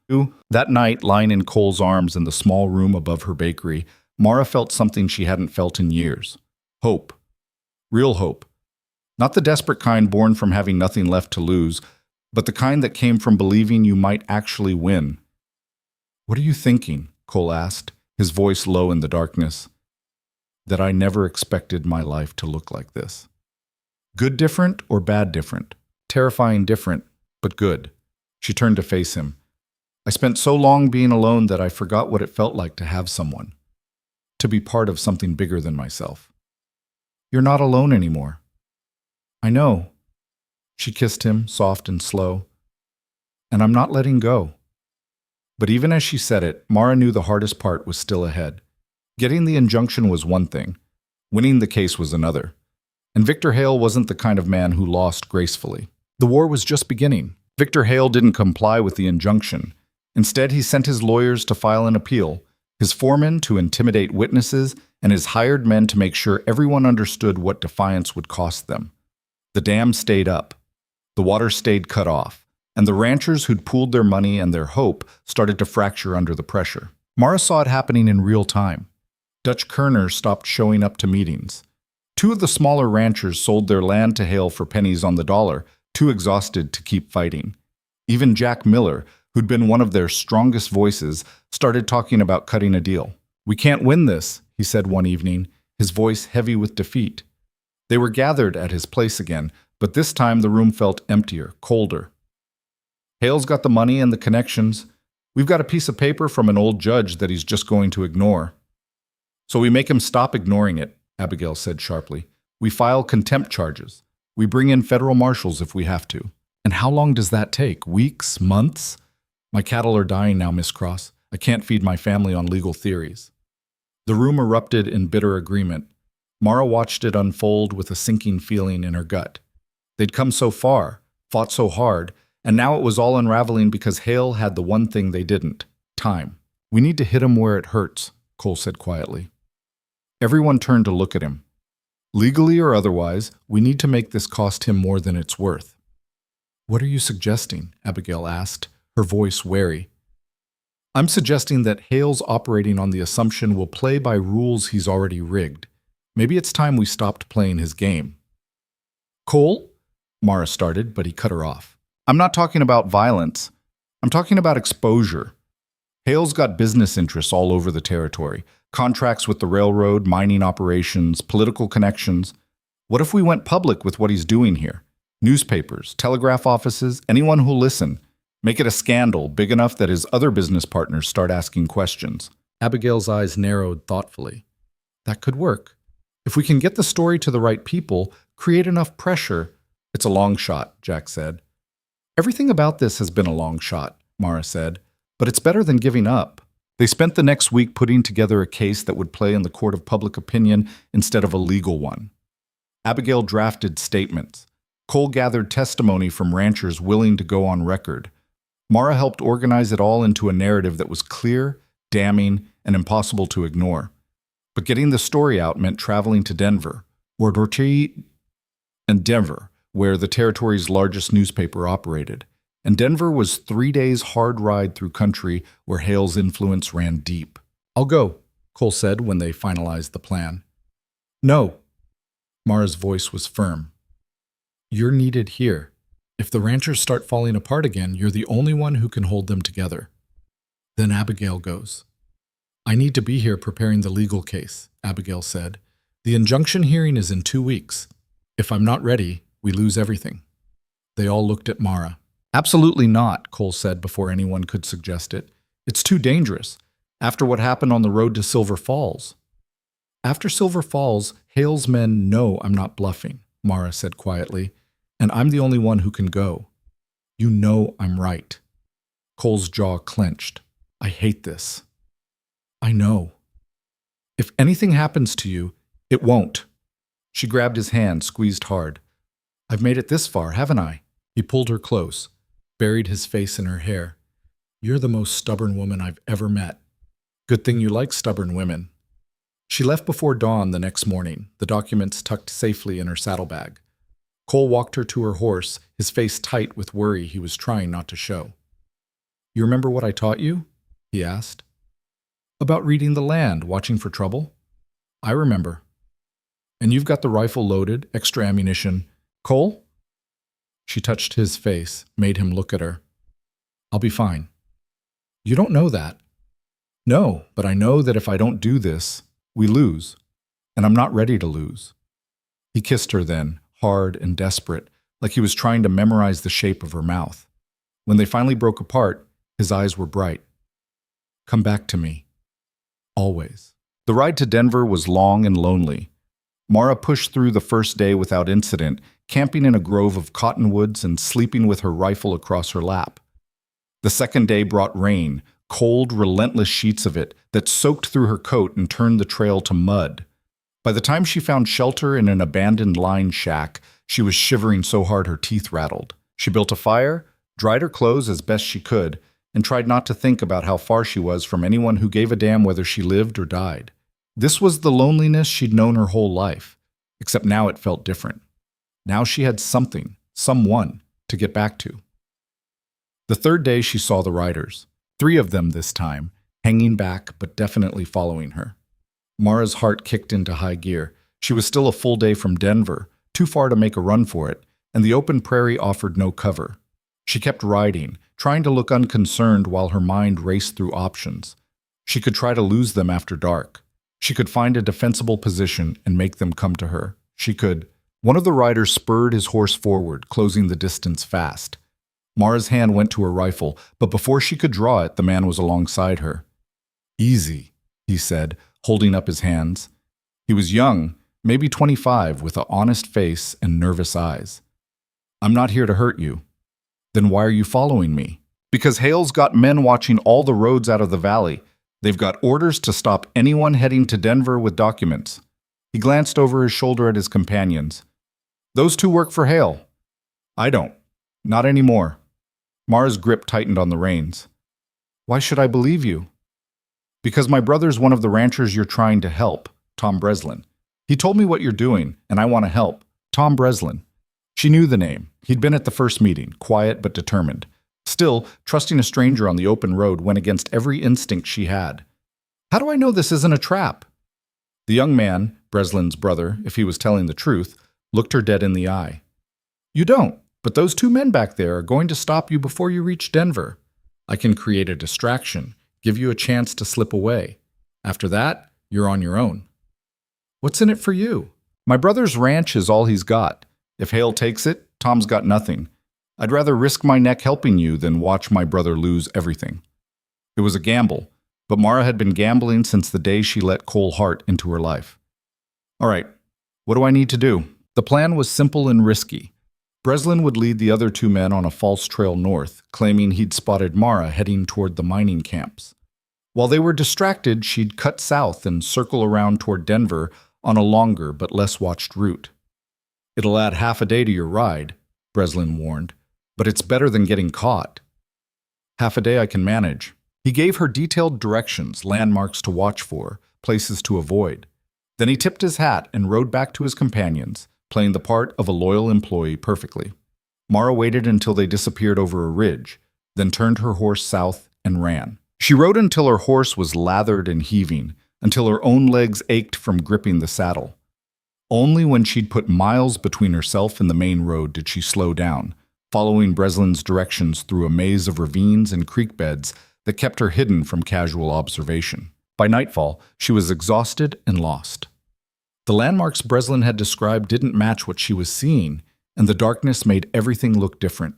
That night, lying in Cole's arms in the small room above her bakery, Mara felt something she hadn't felt in years. Hope. Real hope. Not the desperate kind born from having nothing left to lose, but the kind that came from believing you might actually win. "What are you thinking?" Cole asked, his voice low in the darkness. "That I never expected my life to look like this." "Good different or bad different?" "Terrifying different, but good." She turned to face him. "I spent so long being alone that I forgot what it felt like to have someone. To be part of something bigger than myself." "You're not alone anymore." "I know." She kissed him, soft and slow. "And I'm not letting go." But even as she said it, Mara knew the hardest part was still ahead. Getting the injunction was one thing. Winning the case was another. And Victor Hale wasn't the kind of man who lost gracefully. The war was just beginning. Victor Hale didn't comply with the injunction. Instead, he sent his lawyers to file an appeal, his foremen to intimidate witnesses, and his hired men to make sure everyone understood what defiance would cost them. The dam stayed up. The water stayed cut off, and the ranchers who'd pooled their money and their hope started to fracture under the pressure. Mara saw it happening in real time. Dutch Kerners stopped showing up to meetings. Two of the smaller ranchers sold their land to Hale for pennies on the dollar, too exhausted to keep fighting. Even Jack Miller, who'd been one of their strongest voices, started talking about cutting a deal. "We can't win this," he said one evening, his voice heavy with defeat. They were gathered at his place again, but this time the room felt emptier, colder. "Hale's got the money and the connections. We've got a piece of paper from an old judge that he's just going to ignore." "So we make him stop ignoring it," Abigail said sharply. "We file contempt charges. We bring in federal marshals if we have to." "And how long does that take? Weeks? Months?" "My cattle are dying now, Miss Cross. I can't feed my family on legal theories." The room erupted in bitter agreement. Mara watched it unfold with a sinking feeling in her gut. They'd come so far, fought so hard, and now it was all unraveling because Hale had the one thing they didn't: time. "We need to hit him where it hurts," Cole said quietly. Everyone turned to look at him. "Legally or otherwise, we need to make this cost him more than it's worth." "What are you suggesting?" Abigail asked, her voice wary. "I'm suggesting that Hale's operating on the assumption we'll play by rules he's already rigged. Maybe it's time we stopped playing his game." "Cole?" Mara started, but he cut her off. "I'm not talking about violence. I'm talking about exposure. Hale's got business interests all over the territory, contracts with the railroad, mining operations, political connections. What if we went public with what he's doing here? Newspapers, telegraph offices, anyone who'll listen. Make it a scandal big enough that his other business partners start asking questions." Abigail's eyes narrowed thoughtfully. "That could work. If we can get the story to the right people, create enough pressure—" "It's a long shot," Jack said. "Everything about this has been a long shot," Mara said, "but it's better than giving up." They spent the next week putting together a case that would play in the court of public opinion instead of a legal one. Abigail drafted statements. Cole gathered testimony from ranchers willing to go on record. Mara helped organize it all into a narrative that was clear, damning, and impossible to ignore. But getting the story out meant traveling to Denver, or Denver, where the territory's largest newspaper operated. And Denver was 3 days' hard ride through country where Hale's influence ran deep. "I'll go," Cole said when they finalized the plan. "No." Mara's voice was firm. "You're needed here. If the ranchers start falling apart again, you're the only one who can hold them together." Then Abigail goes. "I need to be here preparing the legal case," Abigail said. "The injunction hearing is in 2 weeks. If I'm not ready, we lose everything." They all looked at Mara. "Absolutely not," Cole said before anyone could suggest it. "It's too dangerous. After what happened on the road to Silver Falls." "After Silver Falls, Hale's men know I'm not bluffing," Mara said quietly, "and I'm the only one who can go. You know I'm right." Cole's jaw clenched. "I hate this." "I know. If anything happens to you, it won't." She grabbed his hand, squeezed hard. "I've made it this far, haven't I?" He pulled her close, buried his face in her hair. "You're the most stubborn woman I've ever met. Good thing you like stubborn women." She left before dawn the next morning, the documents tucked safely in her saddlebag. Cole walked her to her horse, his face tight with worry he was trying not to show. "You remember what I taught you?" he asked. "About reading the land, watching for trouble?" "I remember." "And you've got the rifle loaded, extra ammunition. Cole?" She touched his face, made him look at her. "I'll be fine." "You don't know that." "No, but I know that if I don't do this, we lose. And I'm not ready to lose." He kissed her then, hard and desperate, like he was trying to memorize the shape of her mouth. When they finally broke apart, his eyes were bright. "Come back to me. Always." The ride to Denver was long and lonely. Mara pushed through the first day without incident, camping in a grove of cottonwoods and sleeping with her rifle across her lap. The second day brought rain, cold, relentless sheets of it that soaked through her coat and turned the trail to mud. By the time she found shelter in an abandoned line shack, she was shivering so hard her teeth rattled. She built a fire, dried her clothes as best she could, and tried not to think about how far she was from anyone who gave a damn whether she lived or died. This was the loneliness she'd known her whole life, except now it felt different. Now she had something, someone, to get back to. The third day she saw the riders, 3 of them this time, hanging back but definitely following her. Mara's heart kicked into high gear. She was still a full day from Denver, too far to make a run for it, and the open prairie offered no cover. She kept riding, trying to look unconcerned while her mind raced through options. She could try to lose them after dark. She could find a defensible position and make them come to her. She could. One of the riders spurred his horse forward, closing the distance fast. Mara's hand went to her rifle, but before she could draw it, the man was alongside her. "Easy," he said, holding up his hands. He was young, maybe 25, with an honest face and nervous eyes. "I'm not here to hurt you." "Then why are you following me?" "Because Hale's got men watching all the roads out of the valley. They've got orders to stop anyone heading to Denver with documents." He glanced over his shoulder at his companions. "Those 2 work for Hale." "I don't. Not anymore." Mara's grip tightened on the reins. "Why should I believe you?" "Because my brother's one of the ranchers you're trying to help, Tom Breslin. He told me what you're doing, and I want to help. Tom Breslin." She knew the name. He'd been at the first meeting, quiet but determined. Still, trusting a stranger on the open road went against every instinct she had. "How do I know this isn't a trap?" The young man, Breslin's brother, if he was telling the truth, looked her dead in the eye. "You don't, but those 2 men back there are going to stop you before you reach Denver. I can create a distraction, give you a chance to slip away. After that, you're on your own." "What's in it for you?" "My brother's ranch is all he's got. If Hale takes it, Tom's got nothing. I'd rather risk my neck helping you than watch my brother lose everything." It was a gamble, but Mara had been gambling since the day she let Cole Hart into her life. "All right, what do I need to do?" The plan was simple and risky. Breslin would lead the other 2 men on a false trail north, claiming he'd spotted Mara heading toward the mining camps. While they were distracted, she'd cut south and circle around toward Denver on a longer but less watched route. "It'll add half a day to your ride," Breslin warned, "but it's better than getting caught." "Half a day I can manage." He gave her detailed directions, landmarks to watch for, places to avoid. Then he tipped his hat and rode back to his companions, playing the part of a loyal employee perfectly. Mara waited until they disappeared over a ridge, then turned her horse south and ran. She rode until her horse was lathered and heaving, until her own legs ached from gripping the saddle. Only when she'd put miles between herself and the main road did she slow down, following Breslin's directions through a maze of ravines and creek beds that kept her hidden from casual observation. By nightfall, she was exhausted and lost. The landmarks Breslin had described didn't match what she was seeing, and the darkness made everything look different.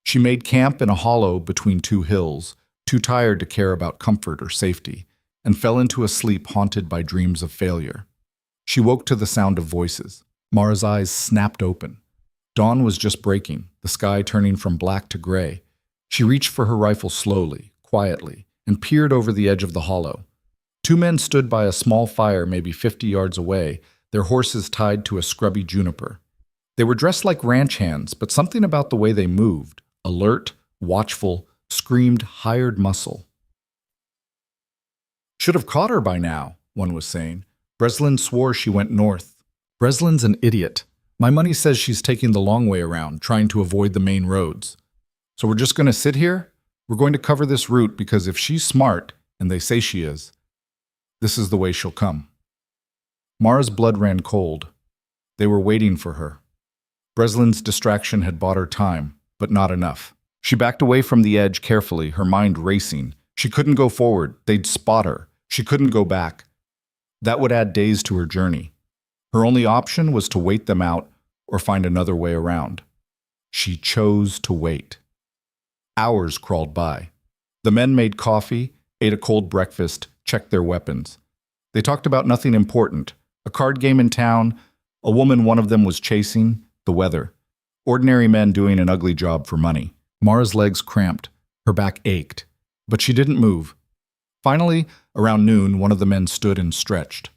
She made camp in a hollow between 2 hills, too tired to care about comfort or safety, and fell into a sleep haunted by dreams of failure. She woke to the sound of voices. Mara's eyes snapped open. Dawn was just breaking, the sky turning from black to gray. She reached for her rifle slowly, quietly, and peered over the edge of the hollow. 2 men stood by a small fire maybe 50 yards away, their horses tied to a scrubby juniper. They were dressed like ranch hands, but something about the way they moved, alert, watchful, screamed hired muscle. "Should have caught her by now," one was saying. "Breslin swore she went north." "Breslin's an idiot. My money says she's taking the long way around, trying to avoid the main roads. So we're just going to sit here? We're going to cover this route because if she's smart, and they say she is, this is the way she'll come." Mara's blood ran cold. They were waiting for her. Breslin's distraction had bought her time, but not enough. She backed away from the edge carefully, her mind racing. She couldn't go forward. They'd spot her. She couldn't go back. That would add days to her journey. Her only option was to wait them out or find another way around. She chose to wait. Hours crawled by. The men made coffee, ate a cold breakfast, checked their weapons. They talked about nothing important. A card game in town, a woman one of them was chasing, the weather. Ordinary men doing an ugly job for money. Mara's legs cramped. Her back ached. But she didn't move. Finally, around noon, one of the men stood and stretched.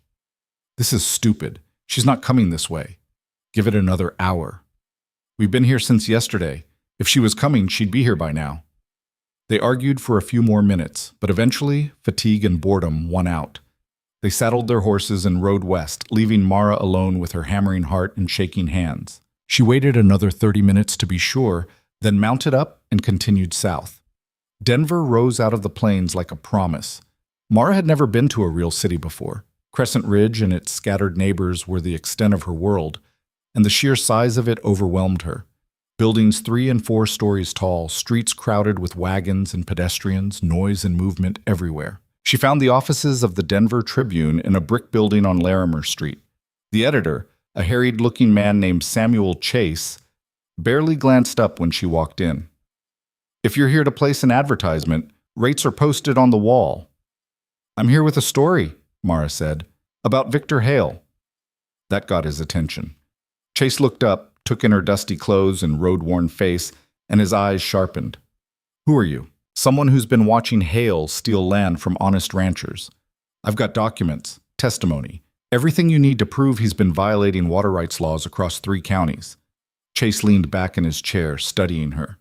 "This is stupid. She's not coming this way. Give it another hour. We've been here since yesterday. If she was coming, she'd be here by now. They argued for a few more minutes, but eventually, fatigue and boredom won out. They saddled their horses and rode west, leaving Mara alone with her hammering heart and shaking hands. She waited another 30 minutes to be sure, then mounted up and continued south. Denver rose out of the plains like a promise. Mara had never been to a real city before. Crescent Ridge and its scattered neighbors were the extent of her world, and the sheer size of it overwhelmed her. Buildings 3 and 4 stories tall, streets crowded with wagons and pedestrians, noise and movement everywhere. She found the offices of the Denver Tribune in a brick building on Larimer Street. The editor, a harried-looking man named Samuel Chase, barely glanced up when she walked in. "If you're here to place an advertisement, rates are posted on the wall." "I'm here with a story," Mara said, "about Victor Hale." That got his attention. Chase looked up, took in her dusty clothes and road-worn face, and his eyes sharpened. "Who are you?" "Someone who's been watching Hale steal land from honest ranchers. I've got documents, testimony, everything you need to prove he's been violating water rights laws across 3 counties. Chase leaned back in his chair, studying her.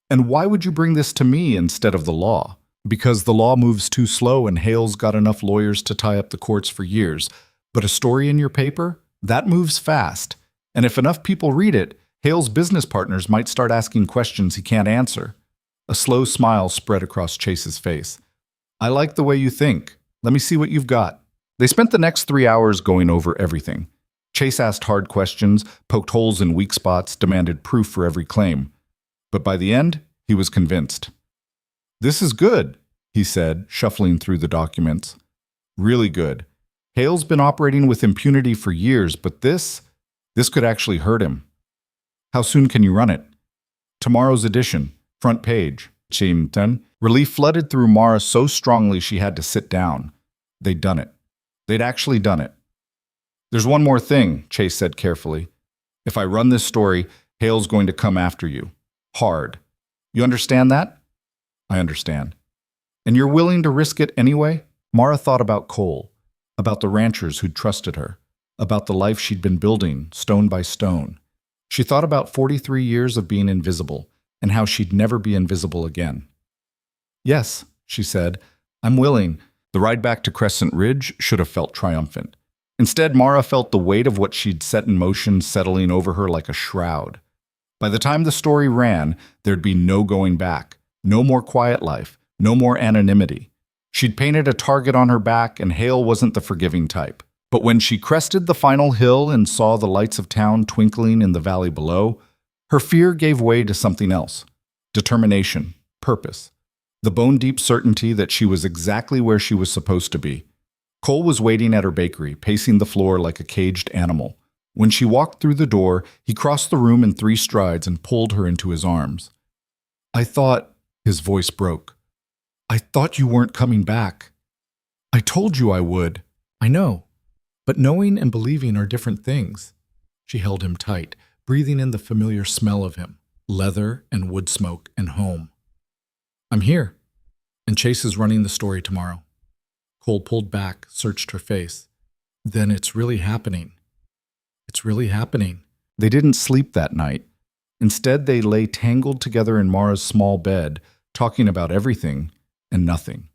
"And why would you bring this to me instead of the law?" "Because the law moves too slow and Hale's got enough lawyers to tie up the courts for years. But a story in your paper? That moves fast. And if enough people read it, Hale's business partners might start asking questions he can't answer." A slow smile spread across Chase's face. "I like the way you think. Let me see what you've got." They spent the next 3 hours going over everything. Chase asked hard questions, poked holes in weak spots, demanded proof for every claim. But by the end, he was convinced. "This is good," he said, shuffling through the documents. "Really good. Hale's been operating with impunity for years, but this could actually hurt him." "How soon can you run it?" "Tomorrow's edition. Front page." Relief flooded through Mara so strongly she had to sit down. They'd done it. They'd actually done it. "There's one more thing," Chase said carefully. "If I run this story, Hale's going to come after you. Hard. You understand that?" "I understand." "And you're willing to risk it anyway?" Mara thought about Cole, about the ranchers who'd trusted her, about the life she'd been building, stone by stone. She thought about 43 years of being invisible, and how she'd never be invisible again. "Yes," she said, "I'm willing." The ride back to Crescent Ridge should have felt triumphant. Instead, Mara felt the weight of what she'd set in motion settling over her like a shroud. By the time the story ran, there'd be no going back, no more quiet life, no more anonymity. She'd painted a target on her back, and Hale wasn't the forgiving type. But when she crested the final hill and saw the lights of town twinkling in the valley below, her fear gave way to something else. Determination, purpose, the bone-deep certainty that she was exactly where she was supposed to be. Cole was waiting at her bakery, pacing the floor like a caged animal. When she walked through the door, he crossed the room in 3 strides and pulled her into his arms. "I thought," his voice broke, "I thought you weren't coming back. I told you I would." "I know, but knowing and believing are different things." She held him tight, breathing in the familiar smell of him, leather and wood smoke and home. "I'm here, and Chase is running the story tomorrow." Cole pulled back, searched her face. "Then it's really happening. It's really happening." They didn't sleep that night. Instead, they lay tangled together in Mara's small bed, talking about everything and nothing.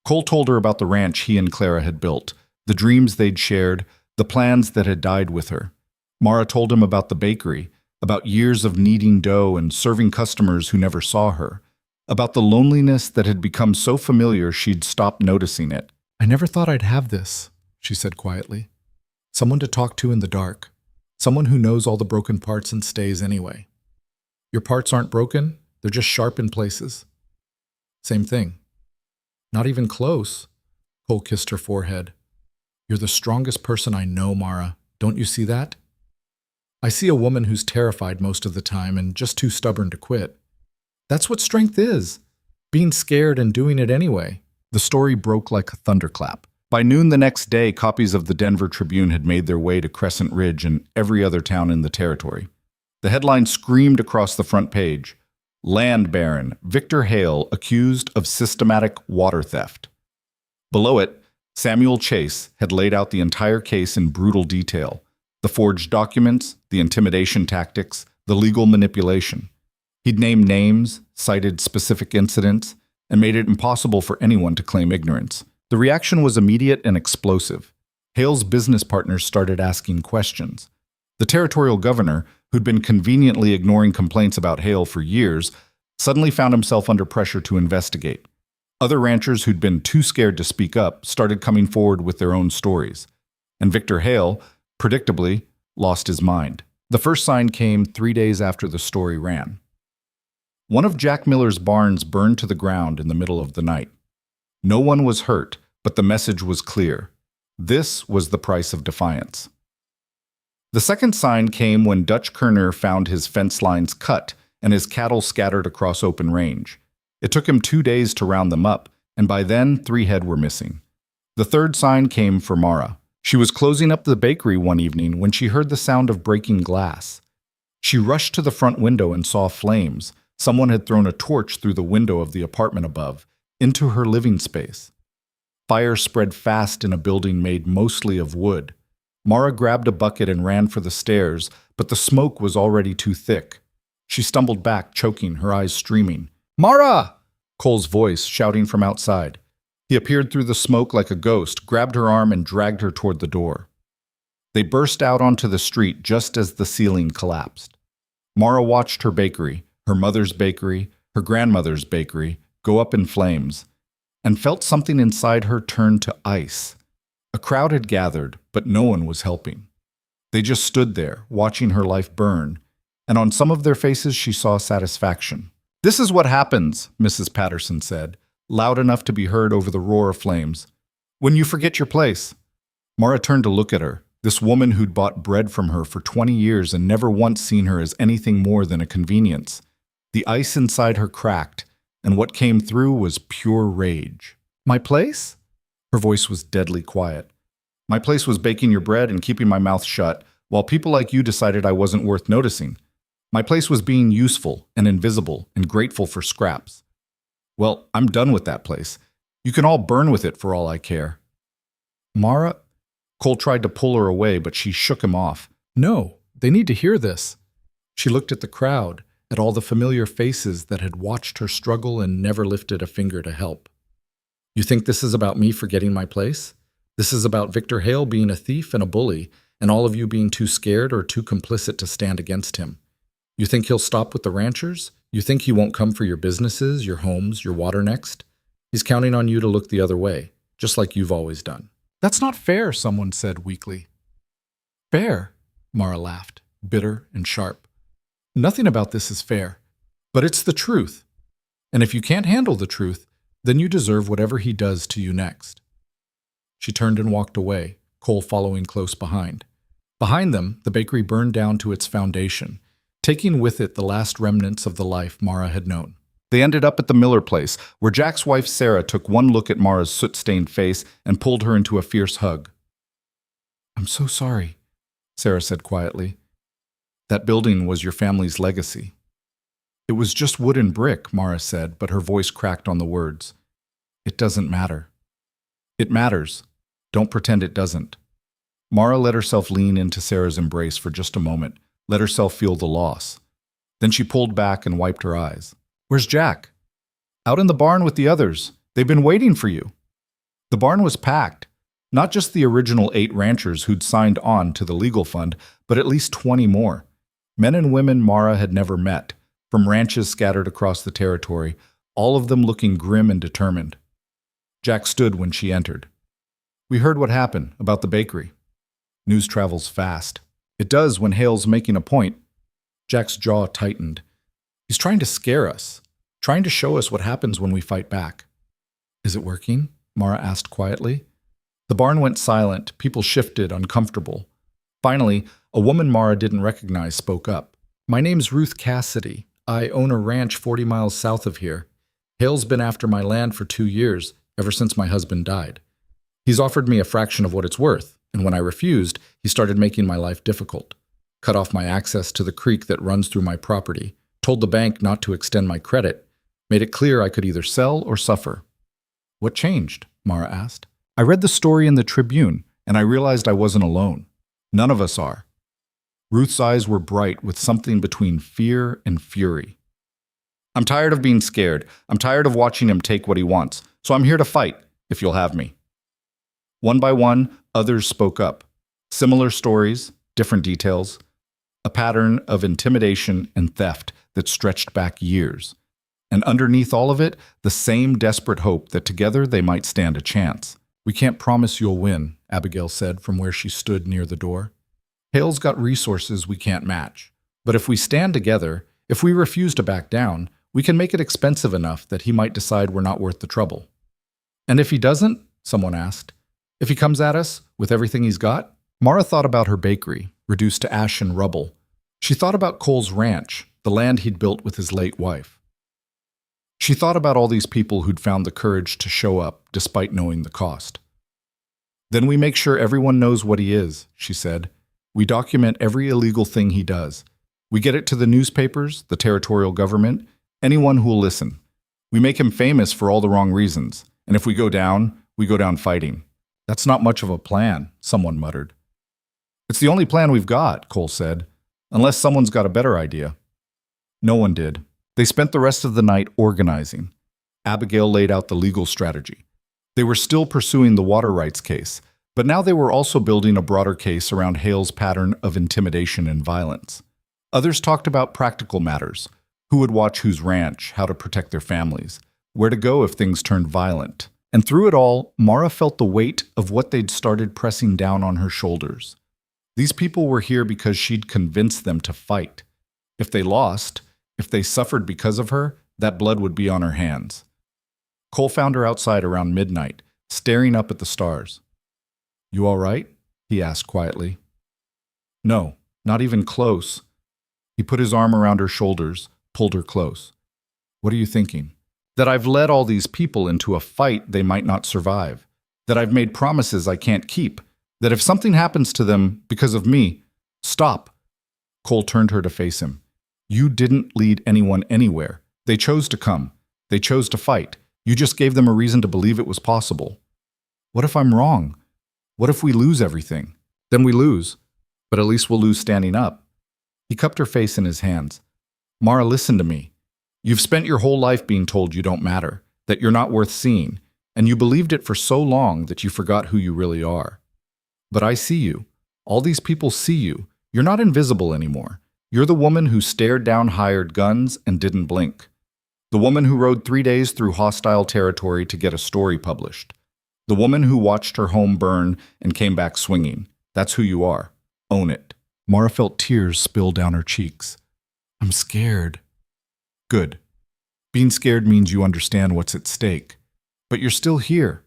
Cole told her about the ranch he and Clara had built, the dreams they'd shared, the plans that had died with her. Mara told him about the bakery, about years of kneading dough and serving customers who never saw her, about the loneliness that had become so familiar she'd stopped noticing it. "I never thought I'd have this," she said quietly. "Someone to talk to in the dark. Someone who knows all the broken parts and stays anyway. Your parts aren't broken, they're just sharp in places." "Same thing." "Not even close." Cole kissed her forehead. "You're the strongest person I know, Mara. Don't you see that? I see a woman who's terrified most of the time and just too stubborn to quit. That's what strength is, being scared and doing it anyway." The story broke like a thunderclap. By noon the next day, copies of the Denver Tribune had made their way to Crescent Ridge and every other town in the territory. The headline screamed across the front page, "Land Baron Victor Hale accused of systematic water theft." Below it, Samuel Chase had laid out the entire case in brutal detail. The forged documents, the intimidation tactics, the legal manipulation. He'd named names, cited specific incidents, and made it impossible for anyone to claim ignorance. The reaction was immediate and explosive. Hale's business partners started asking questions. The territorial governor, who'd been conveniently ignoring complaints about Hale for years, suddenly found himself under pressure to investigate. Other ranchers who'd been too scared to speak up started coming forward with their own stories. And Victor Hale, predictably, lost his mind. The first sign came 3 days after the story ran. One of Jack Miller's barns burned to the ground in the middle of the night. No one was hurt, but the message was clear. This was the price of defiance. The second sign came when Dutch Kerner found his fence lines cut and his cattle scattered across open range. It took him 2 days to round them up, and by then 3 head were missing. The third sign came for Mara. She was closing up the bakery one evening when she heard the sound of breaking glass. She rushed to the front window and saw flames. Someone had thrown a torch through the window of the apartment above, into her living space. Fire spread fast in a building made mostly of wood. Mara grabbed a bucket and ran for the stairs, but the smoke was already too thick. She stumbled back, choking, her eyes streaming. "Mara!" Cole's voice shouting from outside. He appeared through the smoke like a ghost, grabbed her arm, and dragged her toward the door. They burst out onto the street just as the ceiling collapsed. Mara watched her bakery, her mother's bakery, her grandmother's bakery, go up in flames, and felt something inside her turn to ice. A crowd had gathered, but no one was helping. They just stood there, watching her life burn, and on some of their faces she saw satisfaction. "This is what happens," Mrs. Patterson said, loud enough to be heard over the roar of flames, "when you forget your place." Mara turned to look at her, this woman who'd bought bread from her for 20 years and never once seen her as anything more than a convenience. The ice inside her cracked, and what came through was pure rage. "My place?" Her voice was deadly quiet. "My place was baking your bread and keeping my mouth shut, while people like you decided I wasn't worth noticing. My place was being useful and invisible and grateful for scraps. Well, I'm done with that place. You can all burn with it for all I care." "Mara?" Cole tried to pull her away, but she shook him off. "No, they need to hear this." She looked at the crowd, at all the familiar faces that had watched her struggle and never lifted a finger to help. "You think this is about me forgetting my place? This is about Victor Hale being a thief and a bully, and all of you being too scared or too complicit to stand against him. You think he'll stop with the ranchers? You think he won't come for your businesses, your homes, your water next? He's counting on you to look the other way, just like you've always done." "That's not fair," someone said weakly. "Fair?" Mara laughed, bitter and sharp. "Nothing about this is fair, but it's the truth. And if you can't handle the truth, then you deserve whatever he does to you next." She turned and walked away, Cole following close behind. Behind them, the bakery burned down to its foundation, taking with it the last remnants of the life Mara had known. They ended up at the Miller place, where Jack's wife Sarah took one look at Mara's soot-stained face and pulled her into a fierce hug. "I'm so sorry," Sarah said quietly. "That building was your family's legacy." "It was just wood and brick," Mara said, but her voice cracked on the words. "It doesn't matter." "It matters. Don't pretend it doesn't." Mara let herself lean into Sarah's embrace for just a moment, let herself feel the loss. Then she pulled back and wiped her eyes. "Where's Jack?" "Out in the barn with the others. They've been waiting for you." The barn was packed. Not just the original 8 ranchers who'd signed on to the legal fund, but at least 20 more. Men and women Mara had never met, from ranches scattered across the territory, all of them looking grim and determined. Jack stood when she entered. "We heard what happened about the bakery." News travels fast. It does when Hale's making a point. Jack's jaw tightened. "He's trying to scare us, trying to show us what happens when we fight back." "Is it working?" Mara asked quietly. The barn went silent, people shifted, uncomfortable. Finally, a woman Mara didn't recognize spoke up. "My name's Ruth Cassidy. I own a ranch 40 miles south of here. Hale's been after my land for 2 years, ever since my husband died. He's offered me a fraction of what it's worth, and when I refused, he started making my life difficult. Cut off my access to the creek that runs through my property, told the bank not to extend my credit, made it clear I could either sell or suffer." "What changed?" Mara asked. "I read the story in the Tribune, and I realized I wasn't alone. None of us are." Ruth's eyes were bright with something between fear and fury. I'm tired of being scared. I'm tired of watching him take what he wants. So I'm here to fight, if you'll have me. One by one, others spoke up. Similar stories, different details. A pattern of intimidation and theft that stretched back years. And underneath all of it, the same desperate hope that together they might stand a chance. We can't promise you'll win, Abigail said from where she stood near the door. Hale's got resources we can't match. But if we stand together, if we refuse to back down, we can make it expensive enough that he might decide we're not worth the trouble. And if he doesn't, someone asked, if he comes at us with everything he's got? Mara thought about her bakery, reduced to ash and rubble. She thought about Cole's ranch, the land he'd built with his late wife. She thought about all these people who'd found the courage to show up despite knowing the cost. Then we make sure everyone knows what he is, she said. We document every illegal thing he does. We get it to the newspapers, the territorial government, anyone who'll listen. We make him famous for all the wrong reasons. And if we go down fighting. That's not much of a plan, someone muttered. It's the only plan we've got, Cole said, unless someone's got a better idea. No one did. They spent the rest of the night organizing. Abigail laid out the legal strategy. They were still pursuing the water rights case, but now they were also building a broader case around Hale's pattern of intimidation and violence. Others talked about practical matters, who would watch whose ranch, how to protect their families, where to go if things turned violent. And through it all, Mara felt the weight of what they'd started pressing down on her shoulders. These people were here because she'd convinced them to fight. If they lost, if they suffered because of her, that blood would be on her hands. Cole found her outside around midnight, staring up at the stars. "You all right?" he asked quietly. "No, not even close." He put his arm around her shoulders, pulled her close. "What are you thinking?" "That I've led all these people into a fight they might not survive. That I've made promises I can't keep. That if something happens to them because of me, stop." Cole turned her to face him. "You didn't lead anyone anywhere. They chose to come. They chose to fight. You just gave them a reason to believe it was possible." "What if I'm wrong? What if we lose everything?" "Then we lose. But at least we'll lose standing up." He cupped her face in his hands. "Mara, listen to me. You've spent your whole life being told you don't matter, that you're not worth seeing, and you believed it for so long that you forgot who you really are. But I see you. All these people see you. You're not invisible anymore. You're the woman who stared down hired guns and didn't blink. The woman who rode 3 days through hostile territory to get a story published. The woman who watched her home burn and came back swinging. That's who you are. Own it." Mara felt tears spill down her cheeks. "I'm scared." "Good. Being scared means you understand what's at stake. But you're still here.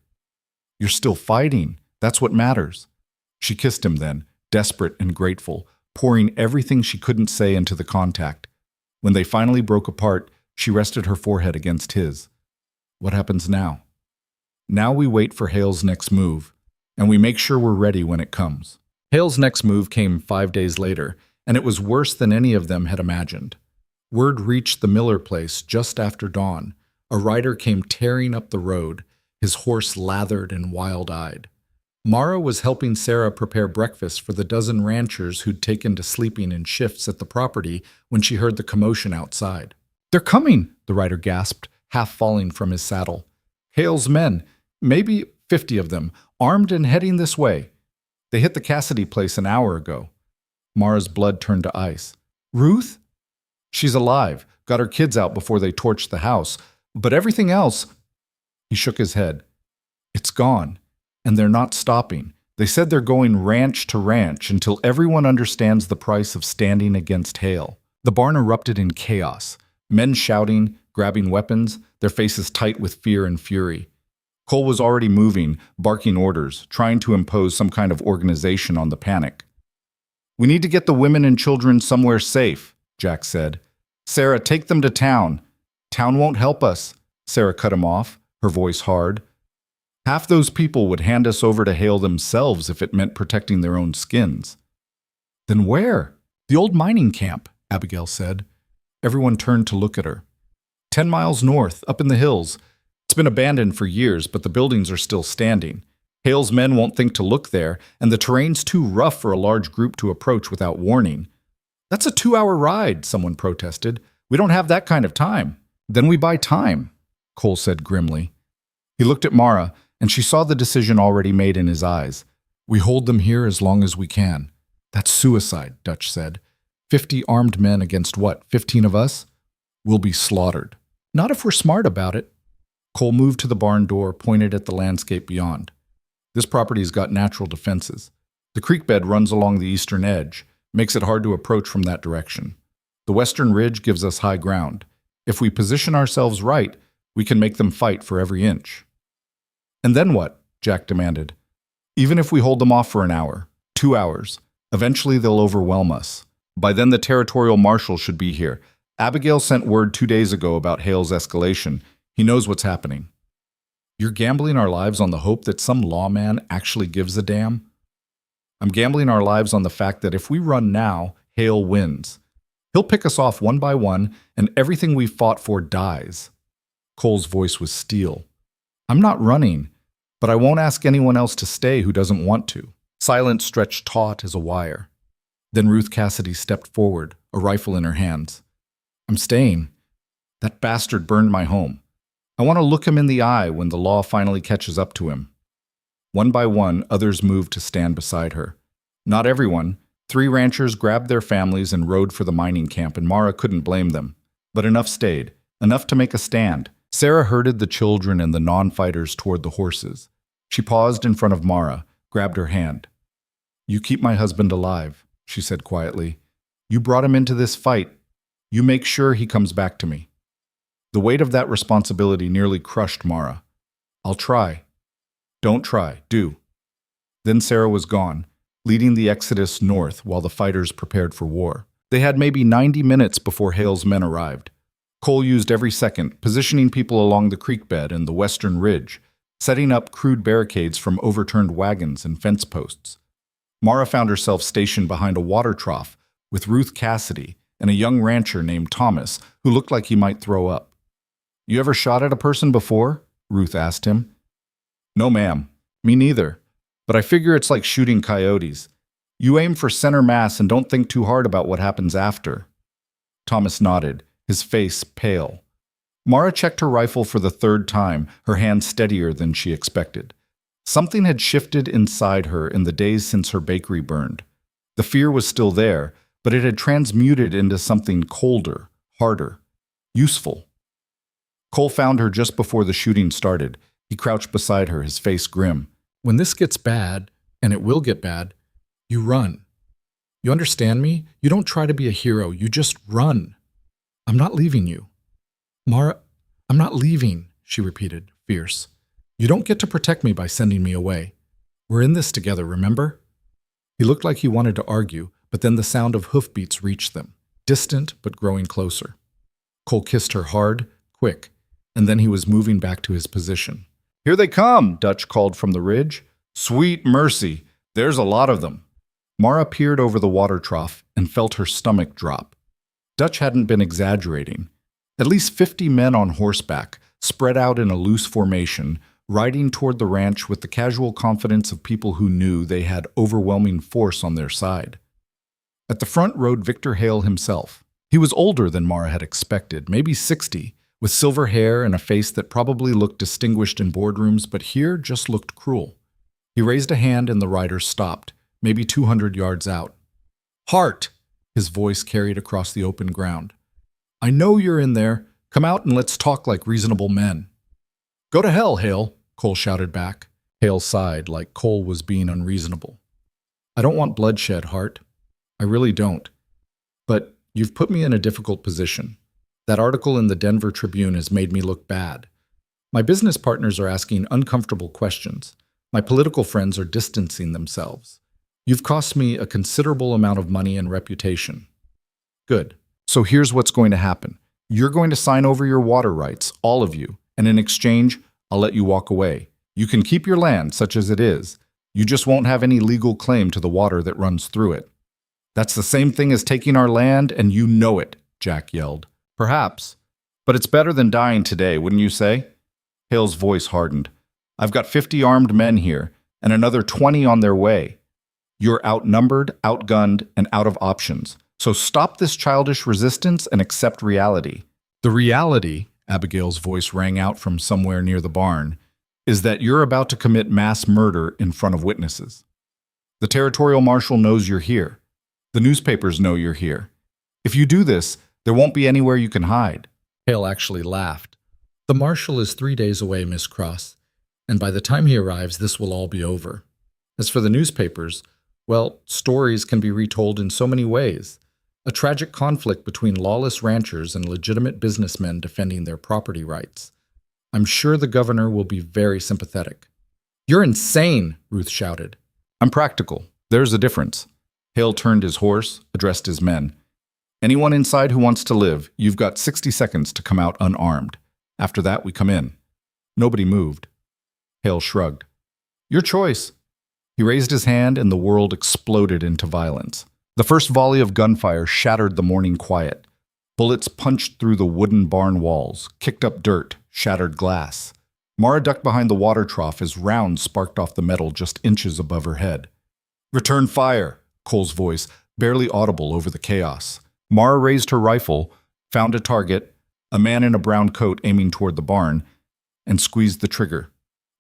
You're still fighting. That's what matters." She kissed him then, desperate and grateful, pouring everything she couldn't say into the contact. When they finally broke apart, she rested her forehead against his. "What happens now?" "Now we wait for Hale's next move, and we make sure we're ready when it comes." Hale's next move came 5 days later, and it was worse than any of them had imagined. Word reached the Miller place just after dawn. A rider came tearing up the road, his horse lathered and wild-eyed. Mara was helping Sarah prepare breakfast for the dozen ranchers who'd taken to sleeping in shifts at the property when she heard the commotion outside. "They're coming!" the rider gasped, half falling from his saddle. "Hale's men, maybe 50 of them, armed and heading this way. They hit the Cassidy place an hour ago." Mara's blood turned to ice. "Ruth?" "She's alive, got her kids out before they torched the house. But everything else—" He shook his head. "It's gone. And they're not stopping. They said they're going ranch to ranch until everyone understands the price of standing against Hale." The barn erupted in chaos. Men shouting, grabbing weapons, their faces tight with fear and fury. Cole was already moving, barking orders, trying to impose some kind of organization on the panic. "We need to get the women and children somewhere safe," Jack said. "Sarah, take them to town." "Town won't help us," Sarah cut him off, her voice hard. "Half those people would hand us over to Hale themselves if it meant protecting their own skins." "Then where?" "The old mining camp," Abigail said. Everyone turned to look at her. 10 miles north, up in the hills. It's been abandoned for years, but the buildings are still standing. Hale's men won't think to look there, and the terrain's too rough for a large group to approach without warning." "That's a 2-hour ride," someone protested. "We don't have that kind of time." Then we buy time, Cole said grimly. He looked at Mara, and she saw the decision already made in his eyes. We hold them here as long as we can. That's suicide, Dutch said. 50 armed men against what, 15 of us? We'll be slaughtered. Not if we're smart about it. Cole moved to the barn door, pointed at the landscape beyond. This property's got natural defenses. The creek bed runs along the eastern edge, makes it hard to approach from that direction. The western ridge gives us high ground. If we position ourselves right, we can make them fight for every inch. And then what? Jack demanded. Even if we hold them off for an hour, 2 hours, eventually they'll overwhelm us. By then the territorial marshal should be here. Abigail sent word 2 days ago about Hale's escalation. He knows what's happening. You're gambling our lives on the hope that some lawman actually gives a damn? I'm gambling our lives on the fact that if we run now, Hale wins. He'll pick us off one by one, and everything we fought for dies. Cole's voice was steel. I'm not running, but I won't ask anyone else to stay who doesn't want to. Silence stretched taut as a wire. Then Ruth Cassidy stepped forward, a rifle in her hands. I'm staying. That bastard burned my home. I want to look him in the eye when the law finally catches up to him. One by one, others moved to stand beside her. Not everyone. 3 ranchers grabbed their families and rode for the mining camp, and Mara couldn't blame them. But enough stayed, enough to make a stand. Sarah herded the children and the non-fighters toward the horses. She paused in front of Mara, grabbed her hand. You keep my husband alive, she said quietly. You brought him into this fight. You make sure he comes back to me. The weight of that responsibility nearly crushed Mara. I'll try. Don't try, do. Then Sarah was gone, leading the exodus north while the fighters prepared for war. They had maybe 90 minutes before Hale's men arrived. Cole used every second, positioning people along the creek bed and the western ridge, setting up crude barricades from overturned wagons and fence posts. Mara found herself stationed behind a water trough with Ruth Cassidy and a young rancher named Thomas who looked like he might throw up. You ever shot at a person before? Ruth asked him. No, ma'am. Me neither. But I figure it's like shooting coyotes. You aim for center mass and don't think too hard about what happens after. Thomas nodded, his face pale. Mara checked her rifle for the 3rd time, her hand steadier than she expected. Something had shifted inside her in the days since her bakery burned. The fear was still there, but it had transmuted into something colder, harder, useful. Cole found her just before the shooting started. He crouched beside her, his face grim. When this gets bad, and it will get bad, you run. You understand me? You don't try to be a hero, you just run. I'm not leaving you. Mara, I'm not leaving, she repeated, fierce. You don't get to protect me by sending me away. We're in this together, remember? He looked like he wanted to argue, but then the sound of hoofbeats reached them, distant but growing closer. Cole kissed her hard, quick, and then he was moving back to his position. Here they come, Dutch called from the ridge. Sweet mercy, there's a lot of them. Mara peered over the water trough and felt her stomach drop. Dutch hadn't been exaggerating. At least 50 men on horseback, spread out in a loose formation, riding toward the ranch with the casual confidence of people who knew they had overwhelming force on their side. At the front rode Victor Hale himself. He was older than Mara had expected, maybe 60, with silver hair and a face that probably looked distinguished in boardrooms, but here just looked cruel. He raised a hand and the riders stopped, maybe 200 yards out. Hart! His voice carried across the open ground. I know you're in there. Come out and let's talk like reasonable men. Go to hell, Hale, Cole shouted back. Hale sighed like Cole was being unreasonable. I don't want bloodshed, Hart. I really don't. But you've put me in a difficult position. That article in the Denver Tribune has made me look bad. My business partners are asking uncomfortable questions. My political friends are distancing themselves. You've cost me a considerable amount of money and reputation. Good. So here's what's going to happen. You're going to sign over your water rights, all of you, and in exchange, I'll let you walk away. You can keep your land, such as it is. You just won't have any legal claim to the water that runs through it. That's the same thing as taking our land, and you know it, Jack yelled. Perhaps. But it's better than dying today, wouldn't you say? Hale's voice hardened. I've got 50 armed men here, and another 20 on their way. You're outnumbered, outgunned, and out of options. So stop this childish resistance and accept reality. The reality, Abigail's voice rang out from somewhere near the barn, is that you're about to commit mass murder in front of witnesses. The territorial marshal knows you're here. The newspapers know you're here. If you do this, there won't be anywhere you can hide." Hale actually laughed. "The marshal is 3 days away, Miss Cross, and by the time he arrives, this will all be over. As for the newspapers, well, stories can be retold in so many ways. A tragic conflict between lawless ranchers and legitimate businessmen defending their property rights. I'm sure the governor will be very sympathetic." "You're insane," Ruth shouted. "I'm practical. There's a difference." Hale turned his horse, addressed his men. "Anyone inside who wants to live, you've got 60 seconds to come out unarmed. After that, we come in." Nobody moved. Hale shrugged. "Your choice." He raised his hand and the world exploded into violence. The first volley of gunfire shattered the morning quiet. Bullets punched through the wooden barn walls, kicked up dirt, shattered glass. Mara ducked behind the water trough as rounds sparked off the metal just inches above her head. "Return fire," Cole's voice, barely audible over the chaos. Mara raised her rifle, found a target, a man in a brown coat aiming toward the barn, and squeezed the trigger.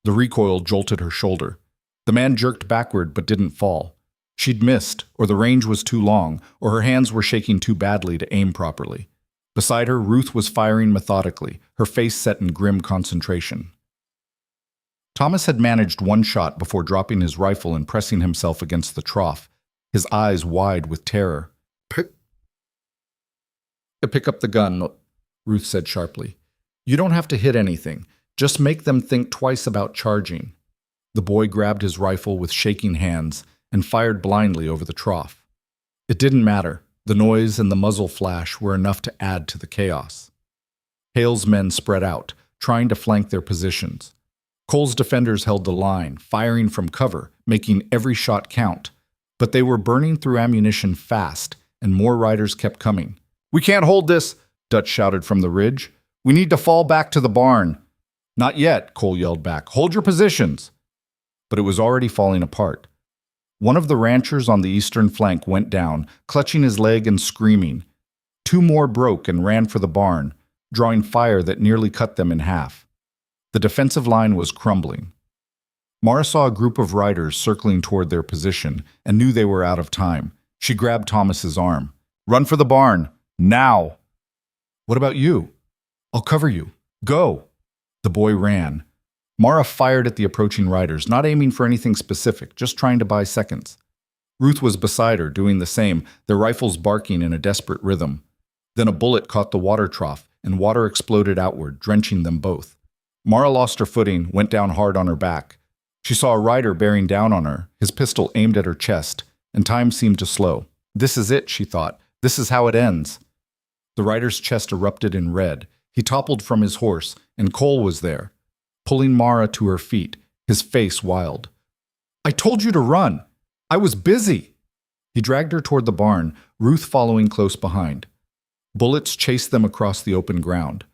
The recoil jolted her shoulder. The man jerked backward but didn't fall. She'd missed, or the range was too long, or her hands were shaking too badly to aim properly. Beside her, Ruth was firing methodically, her face set in grim concentration. Thomas had managed one shot before dropping his rifle and pressing himself against the trough, his eyes wide with terror. Pick up the gun," Ruth said sharply. "You don't have to hit anything. Just make them think twice about charging." The boy grabbed his rifle with shaking hands and fired blindly over the trough. It didn't matter. The noise and the muzzle flash were enough to add to the chaos. Hale's men spread out, trying to flank their positions. Cole's defenders held the line, firing from cover, making every shot count. But they were burning through ammunition fast, and more riders kept coming. "We can't hold this," Dutch shouted from the ridge. "We need to fall back to the barn." "Not yet," Cole yelled back. "Hold your positions." But it was already falling apart. One of the ranchers on the eastern flank went down, clutching his leg and screaming. Two more broke and ran for the barn, drawing fire that nearly cut them in half. The defensive line was crumbling. Mara saw a group of riders circling toward their position and knew they were out of time. She grabbed Thomas's arm. "Run for the barn! Now!" "What about you?" "I'll cover you. Go!" The boy ran. Mara fired at the approaching riders, not aiming for anything specific, just trying to buy seconds. Ruth was beside her, doing the same, their rifles barking in a desperate rhythm. Then a bullet caught the water trough, and water exploded outward, drenching them both. Mara lost her footing, went down hard on her back. She saw a rider bearing down on her, his pistol aimed at her chest, and time seemed to slow. "This is it," she thought. "This is how it ends." The rider's chest erupted in red. He toppled from his horse, and Cole was there, pulling Mara to her feet, his face wild. "I told you to run! I was busy!" He dragged her toward the barn, Ruth following close behind. Bullets chased them across the open ground.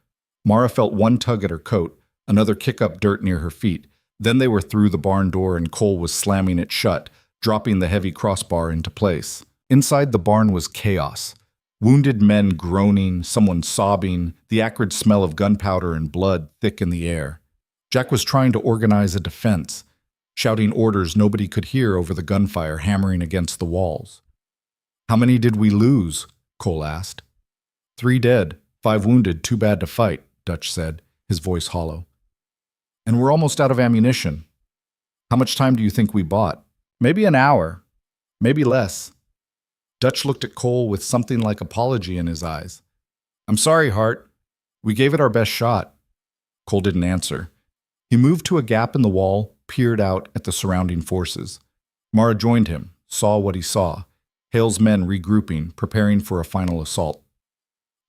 Mara felt one tug at her coat, another kick up dirt near her feet. Then they were through the barn door and Cole was slamming it shut, dropping the heavy crossbar into place. Inside the barn was chaos. Wounded men groaning, someone sobbing, the acrid smell of gunpowder and blood thick in the air. Jack was trying to organize a defense, shouting orders nobody could hear over the gunfire hammering against the walls. "How many did we lose?" Cole asked. 3 dead, 5 wounded, too bad to fight," Dutch said, his voice hollow. "And we're almost out of ammunition. How much time do you think we bought?" "Maybe an hour. Maybe less." Dutch looked at Cole with something like apology in his eyes. "I'm sorry, Hart. We gave it our best shot." Cole didn't answer. He moved to a gap in the wall, peered out at the surrounding forces. Mara joined him, saw what he saw. Hale's men regrouping, preparing for a final assault.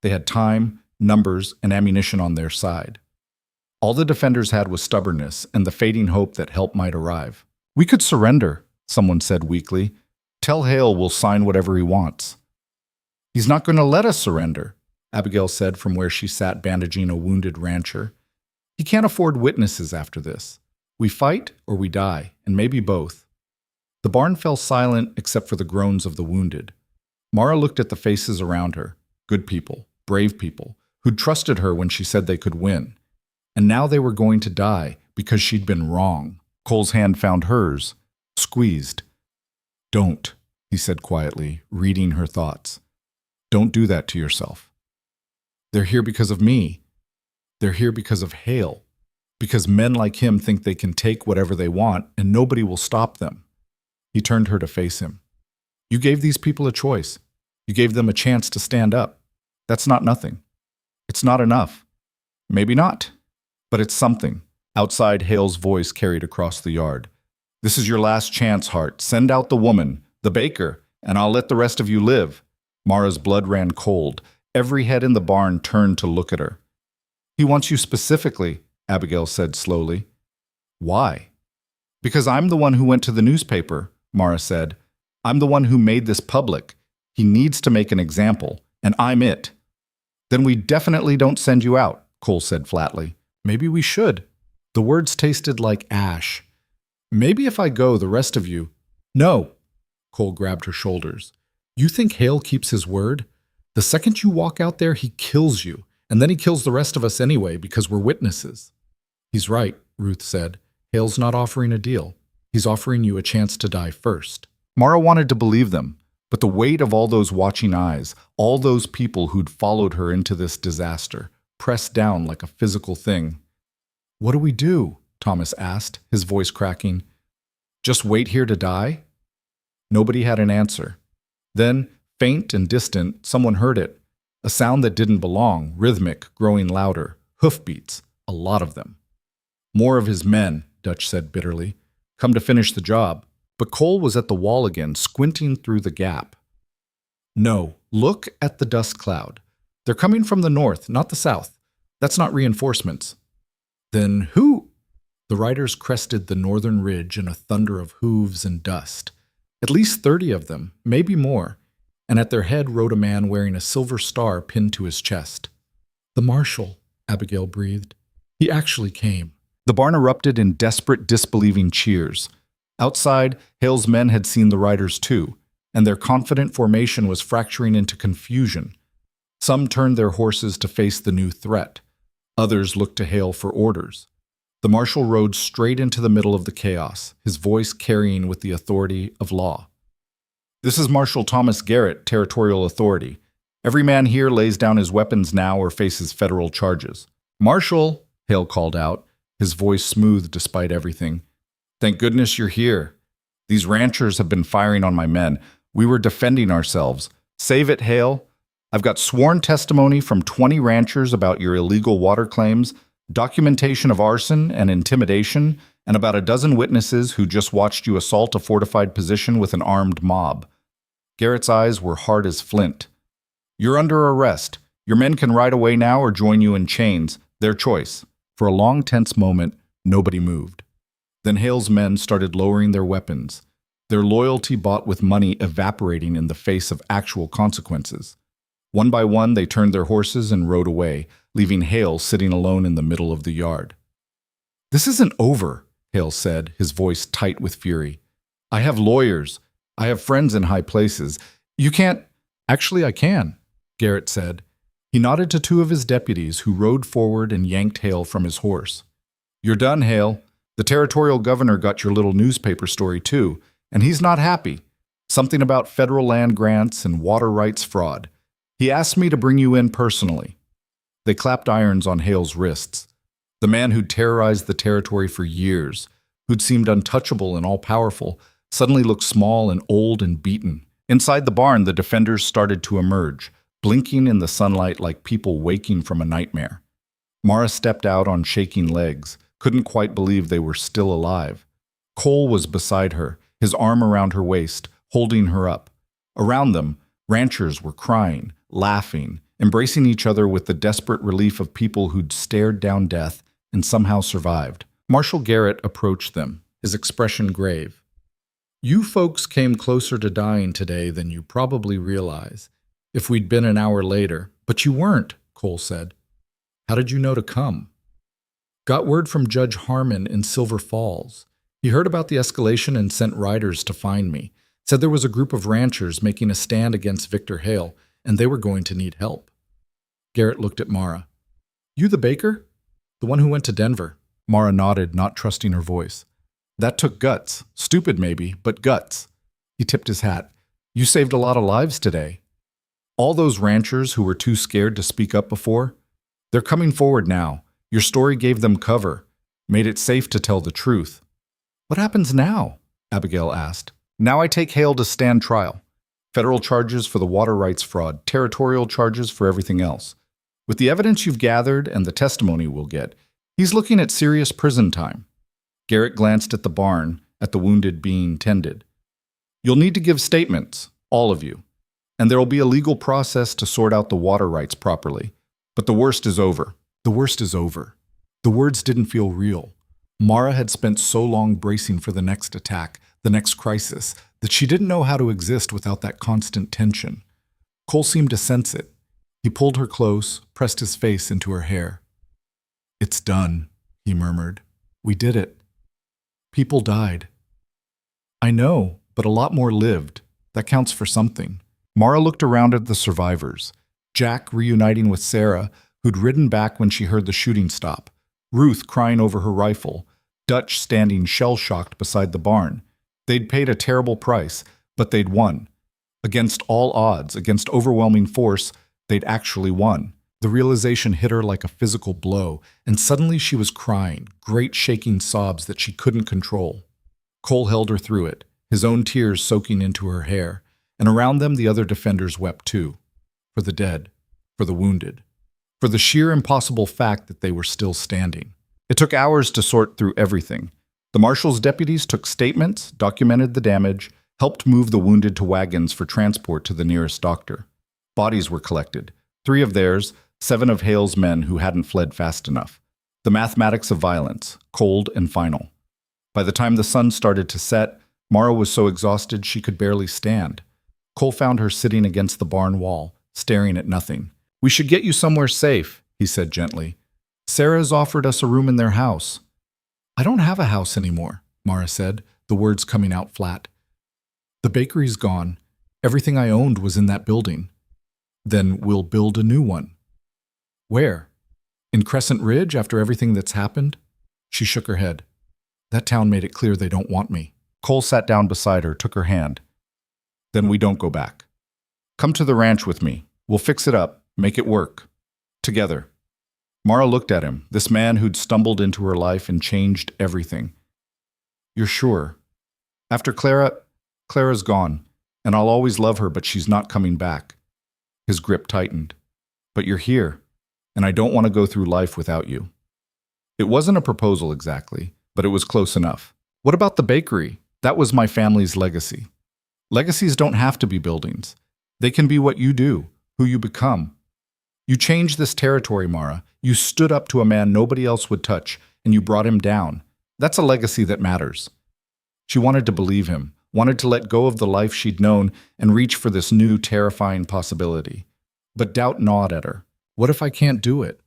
They had time, numbers, and ammunition on their side. All the defenders had was stubbornness and the fading hope that help might arrive. "We could surrender," someone said weakly. "Tell Hale we'll sign whatever he wants." "He's not going to let us surrender," Abigail said from where she sat bandaging a wounded rancher. "He can't afford witnesses after this. We fight or we die, and maybe both." The barn fell silent except for the groans of the wounded. Mara looked at the faces around her, good people, brave people, who'd trusted her when she said they could win. And now they were going to die because she'd been wrong. Cole's hand found hers, squeezed. "Don't," he said quietly, reading her thoughts. "Don't do that to yourself. They're here because of me. They're here because of Hale. Because men like him think they can take whatever they want and nobody will stop them." He turned her to face him. "You gave these people a choice. You gave them a chance to stand up. That's not nothing. It's not enough. Maybe not, but it's something." Outside, Hale's voice carried across the yard. "This is your last chance, Hart. Send out the woman, the baker, and I'll let the rest of you live." Mara's blood ran cold. Every head in the barn turned to look at her. "He wants you specifically," Abigail said slowly. "Why?" "Because I'm the one who went to the newspaper," Mara said. "I'm the one who made this public. He needs to make an example, and I'm it." "Then we definitely don't send you out," Cole said flatly. "Maybe we should." The words tasted like ash. "Maybe if I go, the rest of you—" "No." Cole grabbed her shoulders. "You think Hale keeps his word? The second you walk out there, he kills you, and then he kills the rest of us anyway because we're witnesses." "He's right," Ruth said. "Hale's not offering a deal. He's offering you a chance to die first." Mara wanted to believe them, but the weight of all those watching eyes, all those people who'd followed her into this disaster, pressed down like a physical thing. "What do we do?" Thomas asked, his voice cracking. "Just wait here to die?" Nobody had an answer. Then, faint and distant, someone heard it. A sound that didn't belong, rhythmic, growing louder. Hoofbeats, a lot of them. "More of his men," Dutch said bitterly. "Come to finish the job." But Cole was at the wall again, squinting through the gap. "No, look at the dust cloud. They're coming from the north, not the south. That's not reinforcements." "Then who?" The riders crested the northern ridge in a thunder of hooves and dust. At least 30 of them, maybe more, and at their head rode a man wearing a silver star pinned to his chest. "The marshal," Abigail breathed. "He actually came." The barn erupted in desperate, disbelieving cheers. Outside, Hale's men had seen the riders too, and their confident formation was fracturing into confusion. Some turned their horses to face the new threat. Others looked to Hale for orders. The marshal rode straight into the middle of the chaos, his voice carrying with the authority of law. "This is Marshal Thomas Garrett, Territorial Authority. Every man here lays down his weapons now or faces federal charges." "Marshal," Hale called out, his voice smooth despite everything. "Thank goodness you're here. These ranchers have been firing on my men. We were defending ourselves. Save it, Hale. I've got sworn testimony from 20 ranchers about your illegal water claims, documentation of arson and intimidation, and about a dozen witnesses who just watched you assault a fortified position with an armed mob." Garrett's eyes were hard as flint. "You're under arrest. Your men can ride away now or join you in chains. Their choice." For a long, tense moment, nobody moved. Then Hale's men started lowering their weapons, their loyalty bought with money evaporating in the face of actual consequences. One by one, they turned their horses and rode away, leaving Hale sitting alone in the middle of the yard. "This isn't over," Hale said, his voice tight with fury. "I have lawyers. I have friends in high places. You can't—" "Actually, I can," Garrett said. He nodded to 2 of his deputies who rode forward and yanked Hale from his horse. "You're done, Hale. The territorial governor got your little newspaper story too, and he's not happy. Something about federal land grants and water rights fraud. He asked me to bring you in personally." They clapped irons on Hale's wrists. The man who'd terrorized the territory for years, who'd seemed untouchable and all-powerful, suddenly looked small and old and beaten. Inside the barn, the defenders started to emerge, blinking in the sunlight like people waking from a nightmare. Mara stepped out on shaking legs, couldn't quite believe they were still alive. Cole was beside her, his arm around her waist, holding her up. Around them, ranchers were crying, laughing, embracing each other with the desperate relief of people who'd stared down death and somehow survived. Marshal Garrett approached them, his expression grave. "You folks came closer to dying today than you probably realize. If we'd been an hour later, but you weren't," Cole said. "How did you know to come?" "Got word from Judge Harmon in Silver Falls. He heard about the escalation and sent riders to find me. Said there was a group of ranchers making a stand against Victor Hale, and they were going to need help." Garrett looked at Mara. You the baker? The one who went to Denver? Mara nodded, not trusting her voice. That took guts. Stupid maybe, but guts. He tipped his hat. You saved a lot of lives today. All those ranchers who were too scared to speak up before, they're coming forward now. Your story gave them cover, made it safe to tell the truth. What happens now? Abigail asked. Now I take Hale to stand trial. Federal charges for the water rights fraud, territorial charges for everything else. With the evidence you've gathered and the testimony we'll get, he's looking at serious prison time. Garrett glanced at the barn, at the wounded being tended. You'll need to give statements, all of you, and there will be a legal process to sort out the water rights properly. But the worst is over. The worst is over. The words didn't feel real. Mara had spent so long bracing for the next attack, the next crisis, that she didn't know how to exist without that constant tension. Cole seemed to sense it. He pulled her close, pressed his face into her hair. It's done, he murmured. We did it. People died. I know, but a lot more lived. That counts for something. Mara looked around at the survivors. Jack reuniting with Sarah, who'd ridden back when she heard the shooting stop. Ruth crying over her rifle. Dutch standing shell-shocked beside the barn. They'd paid a terrible price, but they'd won. Against all odds, against overwhelming force, they'd actually won. The realization hit her like a physical blow, and suddenly she was crying, great shaking sobs that she couldn't control. Cole held her through it, his own tears soaking into her hair, and around them the other defenders wept too. For the dead, for the wounded, for the sheer impossible fact that they were still standing. It took hours to sort through everything. The marshal's deputies took statements, documented the damage, helped move the wounded to wagons for transport to the nearest doctor. Bodies were collected, 3 of theirs, 7 of Hale's men who hadn't fled fast enough. The mathematics of violence, cold and final. By the time the sun started to set, Mara was so exhausted she could barely stand. Cole found her sitting against the barn wall, staring at nothing. We should get you somewhere safe, he said gently. Sarah's offered us a room in their house. I don't have a house anymore, Mara said, the words coming out flat. The bakery's gone. Everything I owned was in that building. Then we'll build a new one. Where? In Crescent Ridge after everything that's happened? She shook her head. That town made it clear they don't want me. Cole sat down beside her, took her hand. Then we don't go back. Come to the ranch with me. We'll fix it up, make it work. Together. Mara looked at him, this man who'd stumbled into her life and changed everything. You're sure? After Clara's gone, and I'll always love her, but she's not coming back. His grip tightened. But you're here, and I don't want to go through life without you. It wasn't a proposal exactly, but it was close enough. What about the bakery? That was my family's legacy. Legacies don't have to be buildings. They can be what you do, who you become. You changed this territory, Mara. You stood up to a man nobody else would touch, and you brought him down. That's a legacy that matters. She wanted to believe him, wanted to let go of the life she'd known and reach for this new, terrifying possibility. But doubt gnawed at her. What if I can't do it?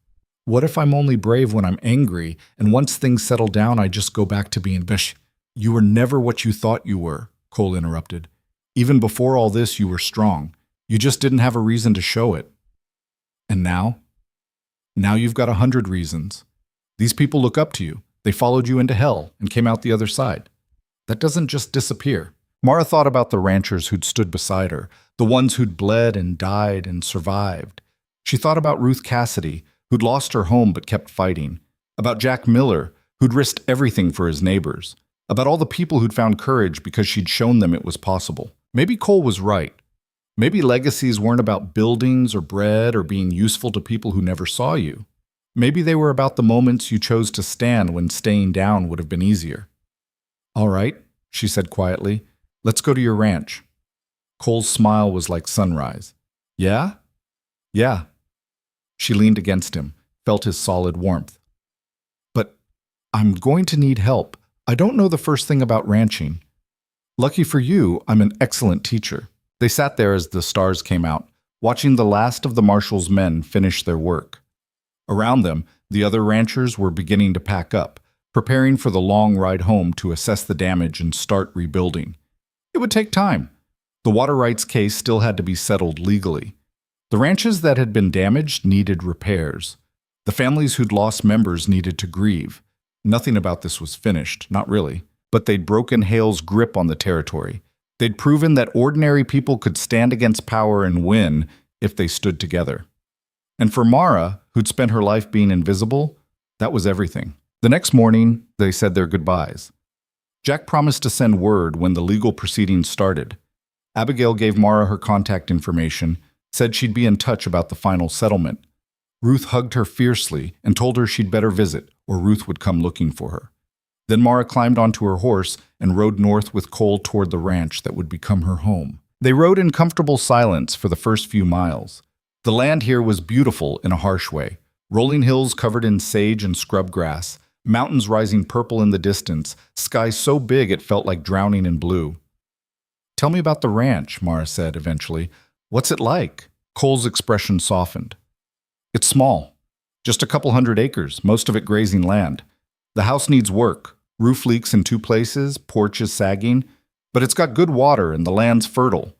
What if I'm only brave when I'm angry, and once things settle down, I just go back to being bish? You were never what you thought you were, Cole interrupted. Even before all this, you were strong. You just didn't have a reason to show it. And now? Now you've got 100 reasons. These people look up to you. They followed you into hell and came out the other side. That doesn't just disappear. Mara thought about the ranchers who'd stood beside her, the ones who'd bled and died and survived. She thought about Ruth Cassidy, who'd lost her home but kept fighting, about Jack Miller, who'd risked everything for his neighbors, about all the people who'd found courage because she'd shown them it was possible. Maybe Cole was right. Maybe legacies weren't about buildings or bread or being useful to people who never saw you. Maybe they were about the moments you chose to stand when staying down would have been easier. All right, she said quietly. Let's go to your ranch. Cole's smile was like sunrise. Yeah? Yeah. She leaned against him, felt his solid warmth. But I'm going to need help. I don't know the first thing about ranching. Lucky for you, I'm an excellent teacher. They sat there as the stars came out, watching the last of the marshal's men finish their work. Around them, the other ranchers were beginning to pack up, preparing for the long ride home to assess the damage and start rebuilding. It would take time. The water rights case still had to be settled legally. The ranches that had been damaged needed repairs. The families who'd lost members needed to grieve. Nothing about this was finished, not really. But they'd broken Hale's grip on the territory. They'd proven that ordinary people could stand against power and win if they stood together. And for Mara, who'd spent her life being invisible, that was everything. The next morning, they said their goodbyes. Jack promised to send word when the legal proceedings started. Abigail gave Mara her contact information, said she'd be in touch about the final settlement. Ruth hugged her fiercely and told her she'd better visit, or Ruth would come looking for her. Then Mara climbed onto her horse and rode north with Cole toward the ranch that would become her home. They rode in comfortable silence for the first few miles. The land here was beautiful in a harsh way. Rolling hills covered in sage and scrub grass, mountains rising purple in the distance, sky so big it felt like drowning in blue. "Tell me about the ranch," Mara said eventually. "What's it like?" Cole's expression softened. "It's small. Just a couple 100 acres, most of it grazing land. The house needs work. Roof leaks in 2 places, porch is sagging, but it's got good water and the land's fertile.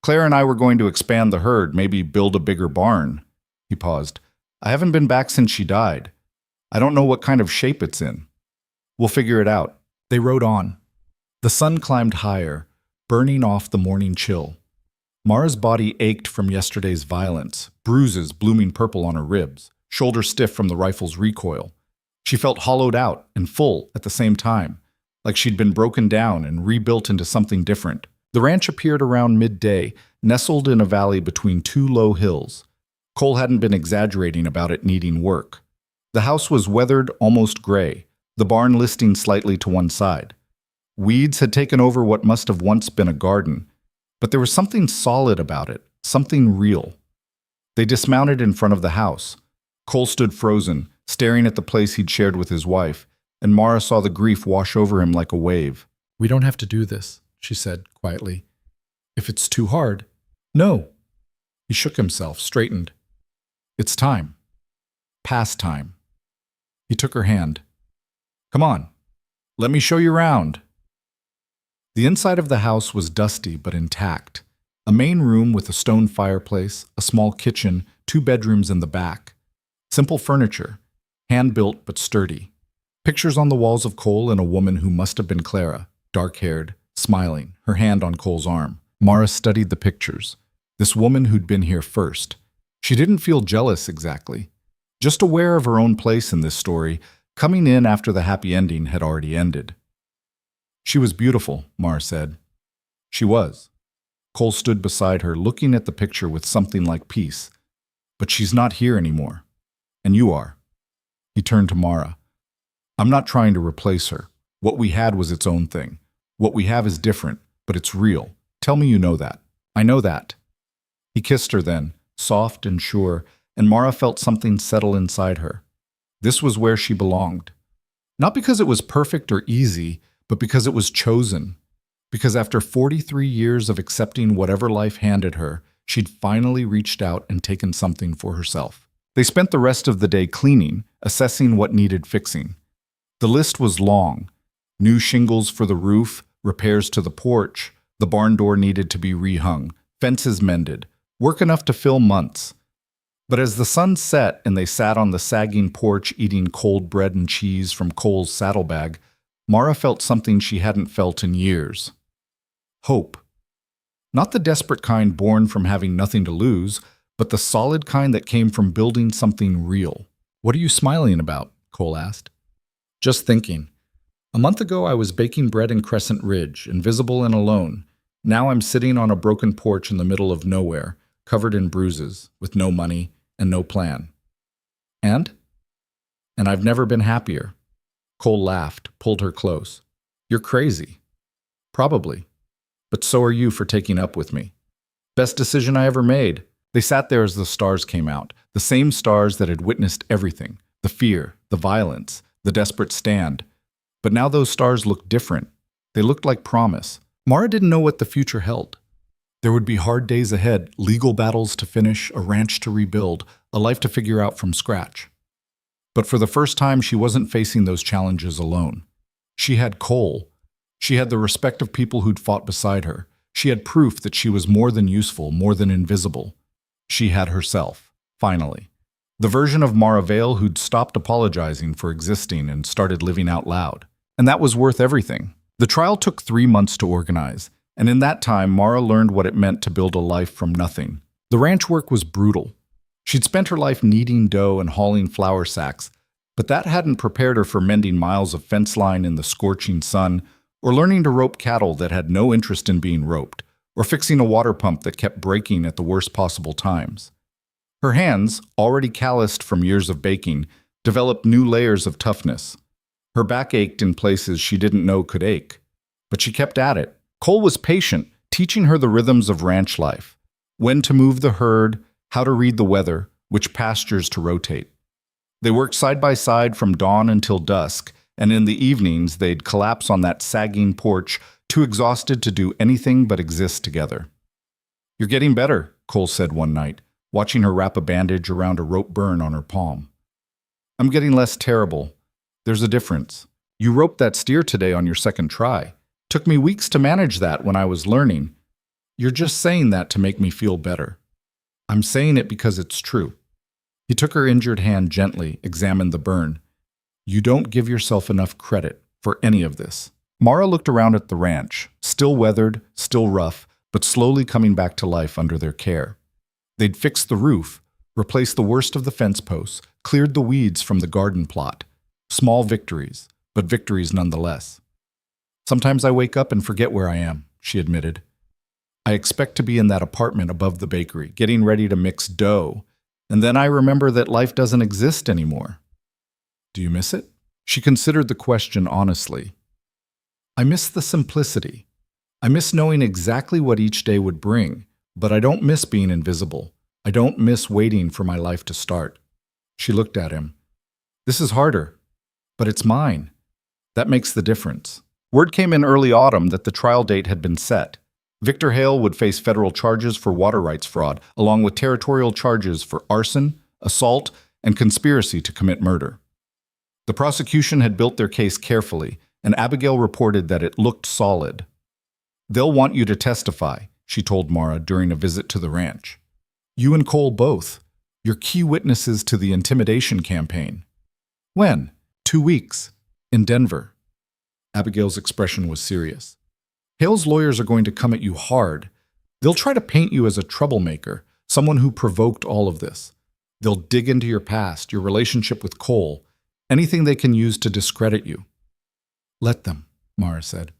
Claire and I were going to expand the herd, maybe build a bigger barn." He paused. "I haven't been back since she died. I don't know what kind of shape it's in. We'll figure it out." They rode on. The sun climbed higher, burning off the morning chill. Mara's body ached from yesterday's violence, bruises blooming purple on her ribs, shoulder stiff from the rifle's recoil. She felt hollowed out and full at the same time, like she'd been broken down and rebuilt into something different. The ranch appeared around midday, nestled in a valley between 2 low hills. Cole hadn't been exaggerating about it needing work. The house was weathered, almost gray, the barn listing slightly to one side. Weeds had taken over what must have once been a garden, but there was something solid about it, something real. They dismounted in front of the house. Cole stood frozen, staring at the place he'd shared with his wife, and Mara saw the grief wash over him like a wave. "We don't have to do this," she said quietly. "If it's too hard." "No." He shook himself, straightened. "It's time. Past time." He took her hand. "Come on. Let me show you around." The inside of the house was dusty but intact. A main room with a stone fireplace, a small kitchen, 2 bedrooms in the back. Simple furniture, hand-built but sturdy. Pictures on the walls of Cole and a woman who must have been Clara, dark-haired, smiling, her hand on Cole's arm. Mara studied the pictures. This woman who'd been here first. She didn't feel jealous exactly, just aware of her own place in this story, coming in after the happy ending had already ended. "She was beautiful," Mara said. She was. Cole stood beside her, looking at the picture with something like peace. "But she's not here anymore. And you are." He turned to Mara. "I'm not trying to replace her. What we had was its own thing. What we have is different, but it's real. Tell me you know that." "I know that." He kissed her then, soft and sure, and Mara felt something settle inside her. This was where she belonged. Not because it was perfect or easy, but because it was chosen. Because after 43 years of accepting whatever life handed her, she'd finally reached out and taken something for herself. They spent the rest of the day cleaning, assessing what needed fixing. The list was long. New shingles for the roof, repairs to the porch, the barn door needed to be rehung, fences mended, work enough to fill months. But as the sun set and they sat on the sagging porch eating cold bread and cheese from Cole's saddlebag, Mara felt something she hadn't felt in years. Hope. Not the desperate kind born from having nothing to lose, but the solid kind that came from building something real. "What are you smiling about?" Cole asked. "Just thinking. A month ago I was baking bread in Crescent Ridge, invisible and alone. Now I'm sitting on a broken porch in the middle of nowhere, covered in bruises, with no money and no plan. And I've never been happier." Cole laughed, pulled her close. "You're crazy." "Probably. But so are you for taking up with me. Best decision I ever made." They sat there as the stars came out, the same stars that had witnessed everything, the fear, the violence, the desperate stand. But now those stars looked different. They looked like promise. Mara didn't know what the future held. There would be hard days ahead, legal battles to finish, a ranch to rebuild, a life to figure out from scratch. But for the first time, she wasn't facing those challenges alone. She had Cole. She had the respect of people who'd fought beside her. She had proof that she was more than useful, more than invisible. She had herself, finally. The version of Mara Vale who'd stopped apologizing for existing and started living out loud. And that was worth everything. The trial took 3 months to organize, and in that time, Mara learned what it meant to build a life from nothing. The ranch work was brutal. She'd spent her life kneading dough and hauling flour sacks, but that hadn't prepared her for mending miles of fence line in the scorching sun, or learning to rope cattle that had no interest in being roped, or fixing a water pump that kept breaking at the worst possible times. Her hands, already calloused from years of baking, developed new layers of toughness. Her back ached in places she didn't know could ache. But she kept at it. Cole was patient, teaching her the rhythms of ranch life. When to move the herd, how to read the weather, which pastures to rotate. They worked side by side from dawn until dusk, and in the evenings they'd collapse on that sagging porch, too exhausted to do anything but exist together. "You're getting better," Cole said one night, watching her wrap a bandage around a rope burn on her palm. "I'm getting less terrible. There's a difference. You roped that steer today on your second try. Took me weeks to manage that when I was learning. You're just saying that to make me feel better." "I'm saying it because it's true." He took her injured hand gently, examined the burn. "You don't give yourself enough credit for any of this." Mara looked around at the ranch, still weathered, still rough, but slowly coming back to life under their care. They'd fixed the roof, replaced the worst of the fence posts, cleared the weeds from the garden plot. Small victories, but victories nonetheless. "Sometimes I wake up and forget where I am," she admitted. "I expect to be in that apartment above the bakery, getting ready to mix dough, and then I remember that life doesn't exist anymore." "Do you miss it?" She considered the question honestly. "I miss the simplicity. I miss knowing exactly what each day would bring, but I don't miss being invisible. I don't miss waiting for my life to start." She looked at him. "This is harder, but it's mine. That makes the difference." Word came in early autumn that the trial date had been set. Victor Hale would face federal charges for water rights fraud, along with territorial charges for arson, assault, and conspiracy to commit murder. The prosecution had built their case carefully, and Abigail reported that it looked solid. "They'll want you to testify," she told Mara during a visit to the ranch. "You and Cole both. You're key witnesses to the intimidation campaign." "When?" 2 weeks. In Denver." Abigail's expression was serious. "Hale's lawyers are going to come at you hard. They'll try to paint you as a troublemaker, someone who provoked all of this. They'll dig into your past, your relationship with Cole, anything they can use to discredit you." "Let them," Mara said.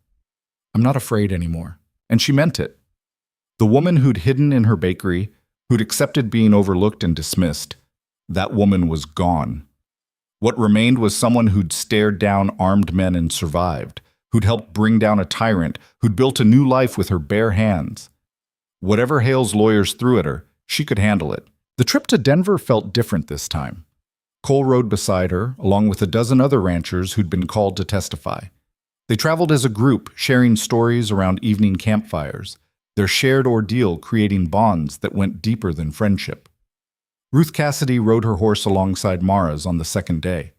"I'm not afraid anymore." And she meant it. The woman who'd hidden in her bakery, who'd accepted being overlooked and dismissed, that woman was gone. What remained was someone who'd stared down armed men and survived, who'd helped bring down a tyrant, who'd built a new life with her bare hands. Whatever Hale's lawyers threw at her, she could handle it. The trip to Denver felt different this time. Cole rode beside her, along with a dozen other ranchers who'd been called to testify. They traveled as a group, sharing stories around evening campfires, their shared ordeal creating bonds that went deeper than friendship. Ruth Cassidy rode her horse alongside Mara's on the second day.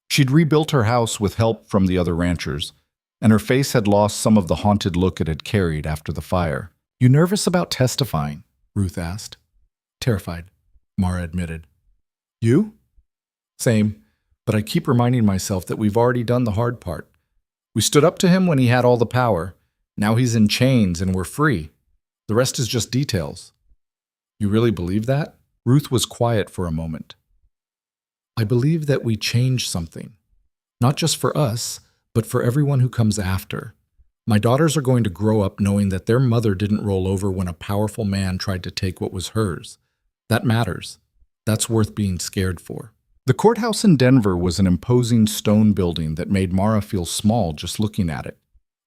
She'd rebuilt her house with help from the other ranchers, and her face had lost some of the haunted look it had carried after the fire. "You nervous about testifying?" Ruth asked. "Terrified," Mara admitted. "You?" "Same, but I keep reminding myself that we've already done the hard part. We stood up to him when he had all the power. Now he's in chains and we're free. The rest is just details." "You really believe that?" Ruth was quiet for a moment. "I believe that we change something. Not just for us, but for everyone who comes after. My daughters are going to grow up knowing that their mother didn't roll over when a powerful man tried to take what was hers. That matters. That's worth being scared for." The courthouse in Denver was an imposing stone building that made Mara feel small just looking at it.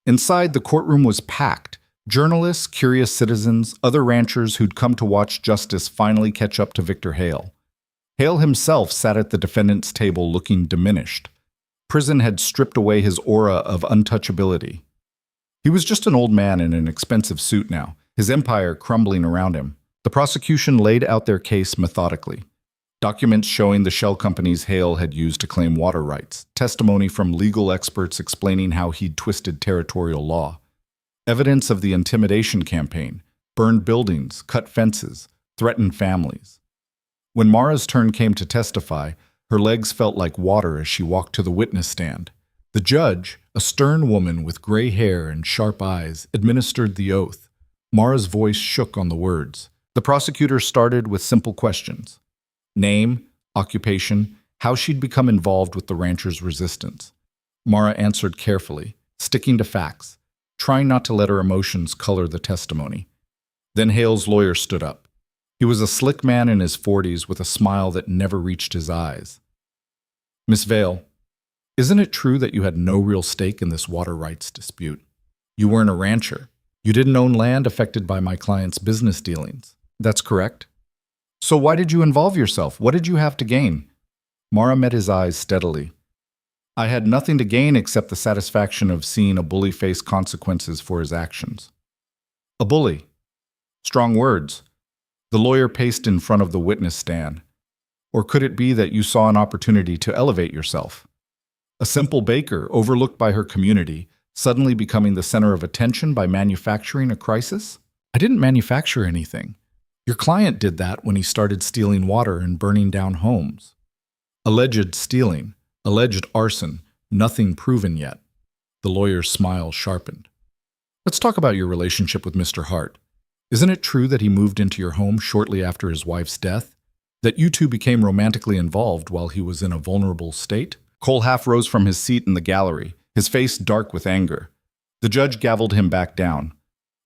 Inside, the courtroom was packed. Journalists, curious citizens, other ranchers who'd come to watch justice finally catch up to Victor Hale. Hale himself sat at the defendant's table looking diminished. Prison had stripped away his aura of untouchability. He was just an old man in an expensive suit now, his empire crumbling around him. The prosecution laid out their case methodically. Documents showing the shell companies Hale had used to claim water rights, testimony from legal experts explaining how he'd twisted territorial law, evidence of the intimidation campaign, burned buildings, cut fences, threatened families. When Mara's turn came to testify, her legs felt like water as she walked to the witness stand. The judge, a stern woman with gray hair and sharp eyes, administered the oath. Mara's voice shook on the words. The prosecutor started with simple questions. Name, occupation, how she'd become involved with the ranchers' resistance. Mara answered carefully, sticking to facts, trying not to let her emotions color the testimony. Then Hale's lawyer stood up. He was a slick man in his 40s with a smile that never reached his eyes. Miss Vale, isn't it true that you had no real stake in this water rights dispute? You weren't a rancher. You didn't own land affected by my client's business dealings. That's correct? So why did you involve yourself? What did you have to gain? Mara met his eyes steadily. I had nothing to gain except the satisfaction of seeing a bully face consequences for his actions. A bully. Strong words. The lawyer paced in front of the witness stand. Or could it be that you saw an opportunity to elevate yourself? A simple baker, overlooked by her community, suddenly becoming the center of attention by manufacturing a crisis? I didn't manufacture anything. Your client did that when he started stealing water and burning down homes. Alleged stealing, alleged arson, nothing proven yet. The lawyer's smile sharpened. Let's talk about your relationship with Mr. Hart. Isn't it true that he moved into your home shortly after his wife's death? That you two became romantically involved while he was in a vulnerable state? Cole half rose from his seat in the gallery, his face dark with anger. The judge gavelled him back down.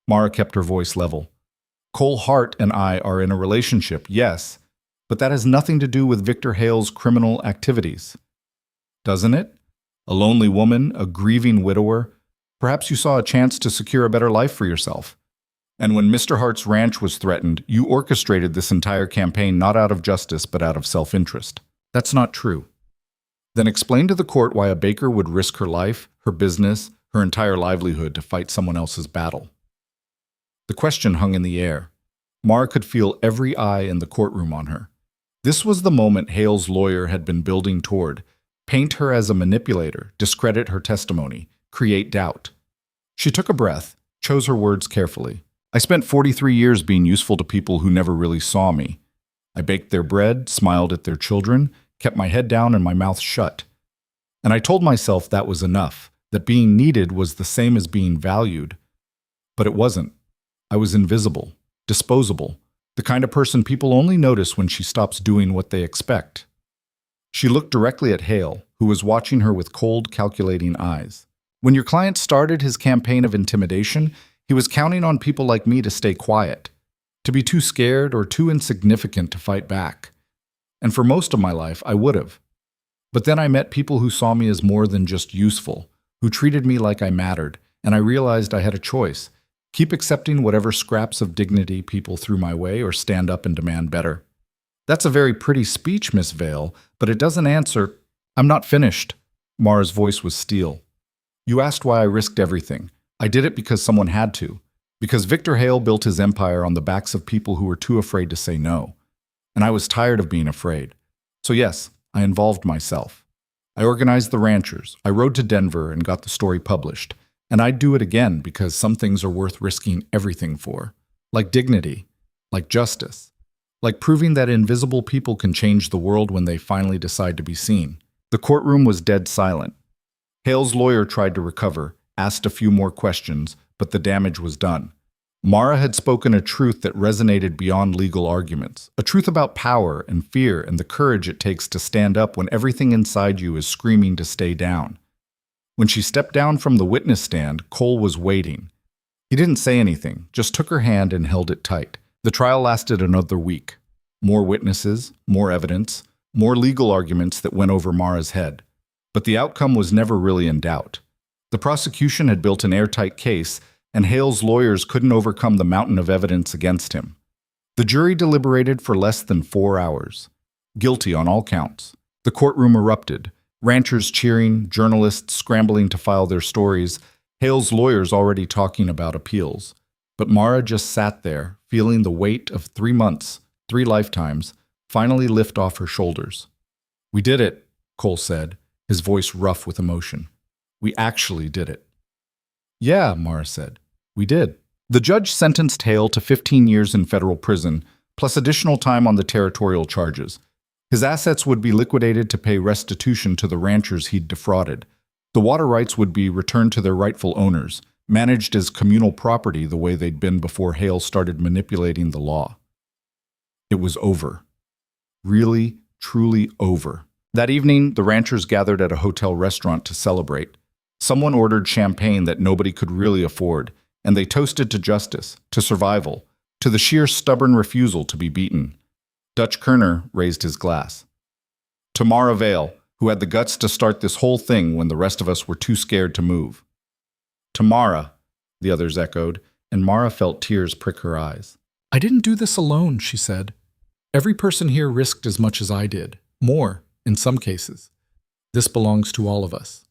Mara kept her voice level. Cole Hart and I are in a relationship, yes, but that has nothing to do with Victor Hale's criminal activities. Doesn't it? A lonely woman, a grieving widower. Perhaps you saw a chance to secure a better life for yourself. And when Mr. Hart's ranch was threatened, you orchestrated this entire campaign not out of justice but out of self-interest. That's not true. Then explain to the court why a baker would risk her life, her business, her entire livelihood to fight someone else's battle. The question hung in the air. Mara could feel every eye in the courtroom on her. This was the moment Hale's lawyer had been building toward. Paint her as a manipulator, discredit her testimony, create doubt. She took a breath, chose her words carefully. I spent 43 years being useful to people who never really saw me. I baked their bread, smiled at their children, kept my head down and my mouth shut. And I told myself that was enough, that being needed was the same as being valued. But it wasn't. I was invisible, disposable, the kind of person people only notice when she stops doing what they expect. She looked directly at Hale, who was watching her with cold, calculating eyes. When your client started his campaign of intimidation, he was counting on people like me to stay quiet, to be too scared or too insignificant to fight back. And for most of my life, I would have. But then I met people who saw me as more than just useful, who treated me like I mattered, and I realized I had a choice. Keep accepting whatever scraps of dignity people threw my way or stand up and demand better. That's a very pretty speech, Miss Vale, but it doesn't answer. I'm not finished. Mara's voice was steel. You asked why I risked everything. I did it because someone had to. Because Victor Hale built his empire on the backs of people who were too afraid to say no. And I was tired of being afraid. So yes, I involved myself. I organized the ranchers. I rode to Denver and got the story published. And I'd do it again because some things are worth risking everything for. Like dignity. Like justice. Like proving that invisible people can change the world when they finally decide to be seen. The courtroom was dead silent. Hale's lawyer tried to recover, asked a few more questions, but the damage was done. Mara had spoken a truth that resonated beyond legal arguments, a truth about power and fear and the courage it takes to stand up when everything inside you is screaming to stay down. When she stepped down from the witness stand, Cole was waiting. He didn't say anything, just took her hand and held it tight. The trial lasted another week. More witnesses, more evidence, more legal arguments that went over Mara's head. But the outcome was never really in doubt. The prosecution had built an airtight case, and Hale's lawyers couldn't overcome the mountain of evidence against him. The jury deliberated for less than 4 hours. Guilty on all counts. The courtroom erupted. Ranchers cheering, journalists scrambling to file their stories, Hale's lawyers already talking about appeals. But Mara just sat there, feeling the weight of 3 months, 3 lifetimes, finally lift off her shoulders. We did it, Cole said, his voice rough with emotion. We actually did it. Yeah, Mara said. We did. The judge sentenced Hale to 15 years in federal prison, plus additional time on the territorial charges. His assets would be liquidated to pay restitution to the ranchers he'd defrauded. The water rights would be returned to their rightful owners, managed as communal property the way they'd been before Hale started manipulating the law. It was over. Really, truly over. That evening, the ranchers gathered at a hotel restaurant to celebrate. Someone ordered champagne that nobody could really afford, and they toasted to justice, to survival, to the sheer stubborn refusal to be beaten. Dutch Kerner raised his glass. To Mara Vale, who had the guts to start this whole thing when the rest of us were too scared to move. To Mara, the others echoed, and Mara felt tears prick her eyes. I didn't do this alone, she said. Every person here risked as much as I did. More, in some cases. This belongs to all of us.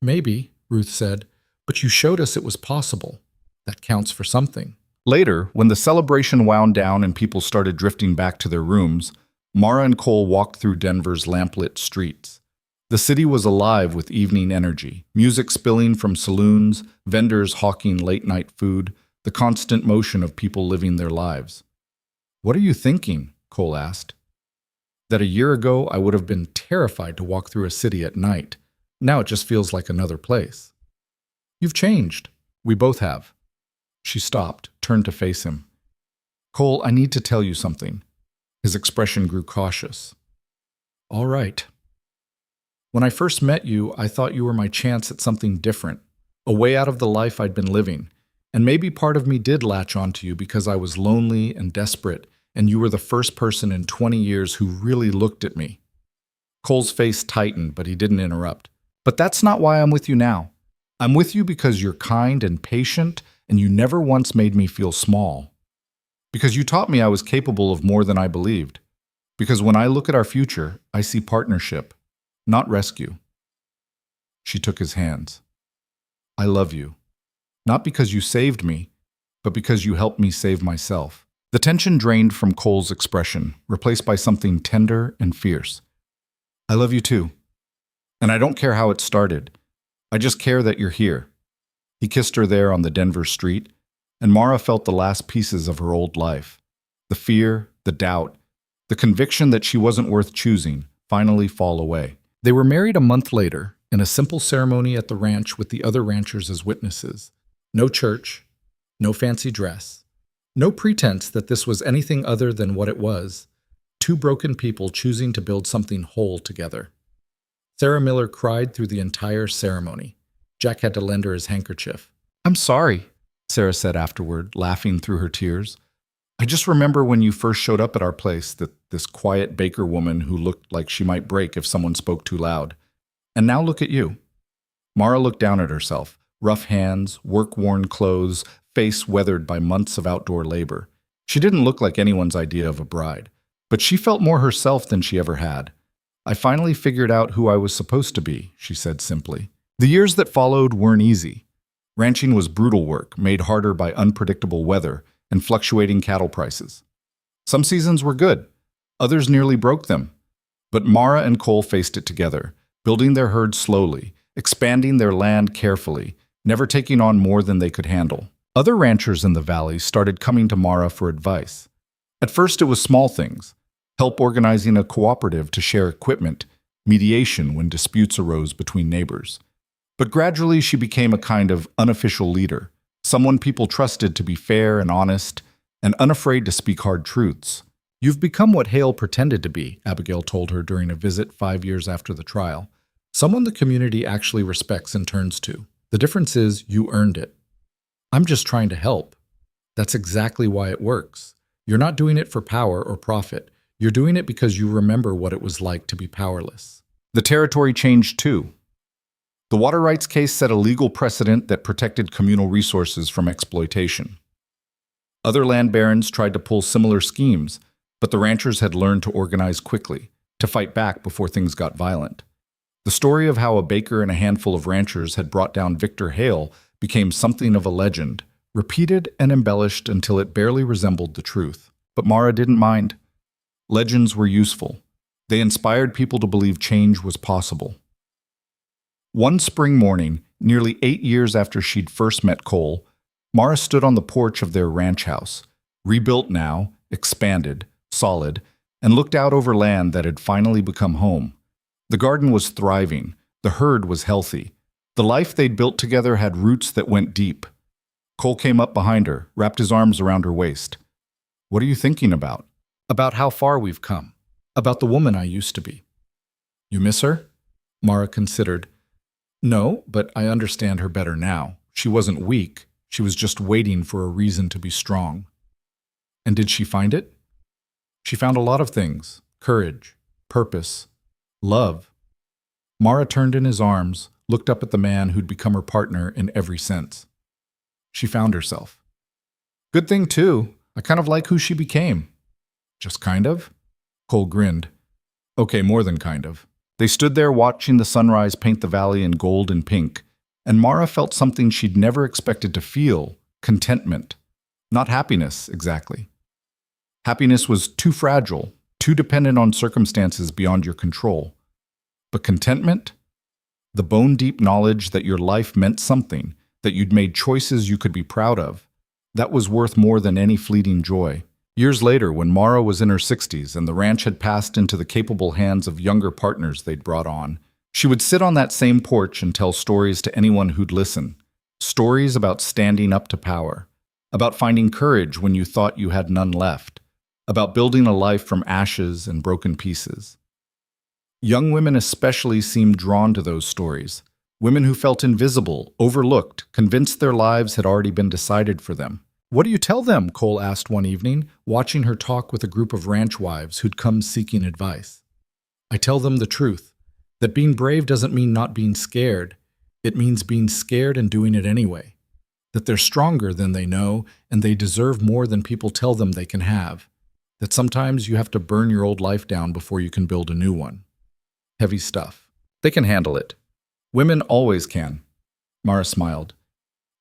Maybe, Ruth said, but you showed us it was possible. That counts for something. Later, when the celebration wound down and people started drifting back to their rooms, Mara and Cole walked through Denver's lamplit streets. The city was alive with evening energy, music spilling from saloons, vendors hawking late-night food, the constant motion of people living their lives. "What are you thinking?" Cole asked. "That a year ago I would have been terrified to walk through a city at night. Now it just feels like another place." "You've changed. We both have." She stopped, turned to face him. "Cole, I need to tell you something." His expression grew cautious. "All right. When I first met you, I thought you were my chance at something different, a way out of the life I'd been living. And maybe part of me did latch onto you because I was lonely and desperate, and you were the first person in 20 years who really looked at me." Cole's face tightened, but he didn't interrupt. "But that's not why I'm with you now. I'm with you because you're kind and patient, and you never once made me feel small. Because you taught me I was capable of more than I believed. Because when I look at our future, I see partnership, not rescue." She took his hands. "I love you. Not because you saved me, but because you helped me save myself." The tension drained from Cole's expression, replaced by something tender and fierce. "I love you too. And I don't care how it started. I just care that you're here." He kissed her there on the Denver street, and Mara felt the last pieces of her old life. The fear, the doubt, the conviction that she wasn't worth choosing finally fall away. They were married a month later, in a simple ceremony at the ranch with the other ranchers as witnesses. No church, no fancy dress, no pretense that this was anything other than what it was. Two broken people choosing to build something whole together. Sarah Miller cried through the entire ceremony. Jack had to lend her his handkerchief. "I'm sorry," Sarah said afterward, laughing through her tears. "I just remember when you first showed up at our place, this quiet baker woman who looked like she might break if someone spoke too loud. And now look at you." Mara looked down at herself. Rough hands, work-worn clothes, face weathered by months of outdoor labor. She didn't look like anyone's idea of a bride, but she felt more herself than she ever had. "I finally figured out who I was supposed to be," she said simply. The years that followed weren't easy. Ranching was brutal work, made harder by unpredictable weather and fluctuating cattle prices. Some seasons were good, others nearly broke them. But Mara and Cole faced it together, building their herd slowly, expanding their land carefully, never taking on more than they could handle. Other ranchers in the valley started coming to Mara for advice. At first it was small things, help organizing a cooperative to share equipment, mediation when disputes arose between neighbors. But gradually she became a kind of unofficial leader, someone people trusted to be fair and honest, and unafraid to speak hard truths. "You've become what Hale pretended to be," Abigail told her during a visit 5 years after the trial. "Someone the community actually respects and turns to. The difference is you earned it." "I'm just trying to help." "That's exactly why it works. You're not doing it for power or profit. You're doing it because you remember what it was like to be powerless." The territory changed too. The water rights case set a legal precedent that protected communal resources from exploitation. Other land barons tried to pull similar schemes, but the ranchers had learned to organize quickly, to fight back before things got violent. The story of how a baker and a handful of ranchers had brought down Victor Hale became something of a legend, repeated and embellished until it barely resembled the truth. But Mara didn't mind. Legends were useful. They inspired people to believe change was possible. One spring morning, nearly 8 years after she'd first met Cole, Mara stood on the porch of their ranch house, rebuilt now expanded, solid, and looked out over land that had finally become home. The garden was thriving. The herd was healthy. The life they'd built together had roots that went deep. Cole came up behind her, wrapped his arms around her waist. "What are you thinking about?" About how far we've come. About the woman I used to be. "You miss her?" Mara considered. No, but I understand her better now. She wasn't weak. She was just waiting for a reason to be strong. And did she find it? She found a lot of things. Courage, purpose, love. Mara turned in his arms, looked up at the man who'd become her partner in every sense. She found herself. "Good thing, too. I kind of like who she became." "Just kind of?" Cole grinned. "Okay, more than kind of." They stood there watching the sunrise paint the valley in gold and pink, and Mara felt something she'd never expected to feel: contentment. Not happiness, exactly. Happiness was too fragile, too dependent on circumstances beyond your control. But contentment? The bone-deep knowledge that your life meant something, that you'd made choices you could be proud of, that was worth more than any fleeting joy. Years later, when Mara was in her 60s and the ranch had passed into the capable hands of younger partners they'd brought on, she would sit on that same porch and tell stories to anyone who'd listen. Stories about standing up to power, about finding courage when you thought you had none left, about building a life from ashes and broken pieces. Young women especially seemed drawn to those stories. Women who felt invisible, overlooked, convinced their lives had already been decided for them. "What do you tell them?" Cole asked one evening, watching her talk with a group of ranch wives who'd come seeking advice. "I tell them the truth, that being brave doesn't mean not being scared. It means being scared and doing it anyway. That they're stronger than they know, and they deserve more than people tell them they can have. That sometimes you have to burn your old life down before you can build a new one." Heavy stuff. They can handle it. Women always can. Mara smiled.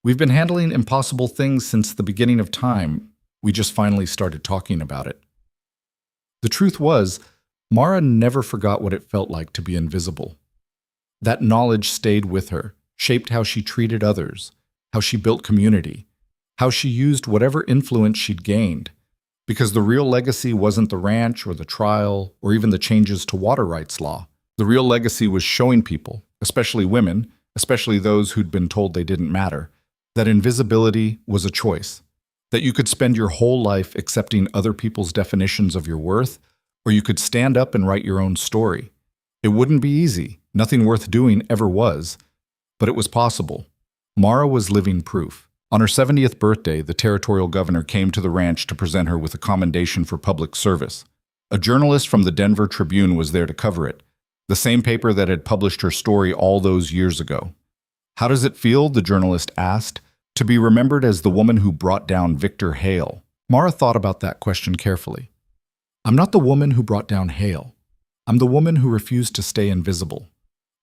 "We've been handling impossible things since the beginning of time. We just finally started talking about it." The truth was, Mara never forgot what it felt like to be invisible. That knowledge stayed with her, shaped how she treated others, how she built community, how she used whatever influence she'd gained. Because the real legacy wasn't the ranch or the trial or even the changes to water rights law. The real legacy was showing people, especially women, especially those who'd been told they didn't matter, that invisibility was a choice, that you could spend your whole life accepting other people's definitions of your worth, or you could stand up and write your own story. It wouldn't be easy. Nothing worth doing ever was. But it was possible. Mara was living proof. On her 70th birthday, the territorial governor came to the ranch to present her with a commendation for public service. A journalist from the Denver Tribune was there to cover it, the same paper that had published her story all those years ago. "How does it feel," the journalist asked, "to be remembered as the woman who brought down Victor Hale?" Mara thought about that question carefully. "I'm not the woman who brought down Hale. I'm the woman who refused to stay invisible,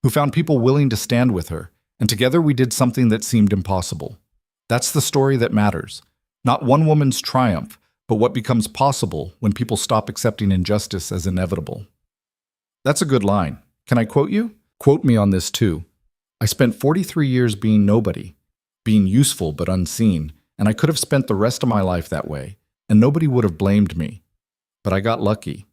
who found people willing to stand with her, and together we did something that seemed impossible. That's the story that matters. Not one woman's triumph, but what becomes possible when people stop accepting injustice as inevitable." That's a good line. Can I quote you? Quote me on this too. "I spent 43 years being nobody, being useful but unseen, and I could have spent the rest of my life that way, and nobody would have blamed me. But I got lucky.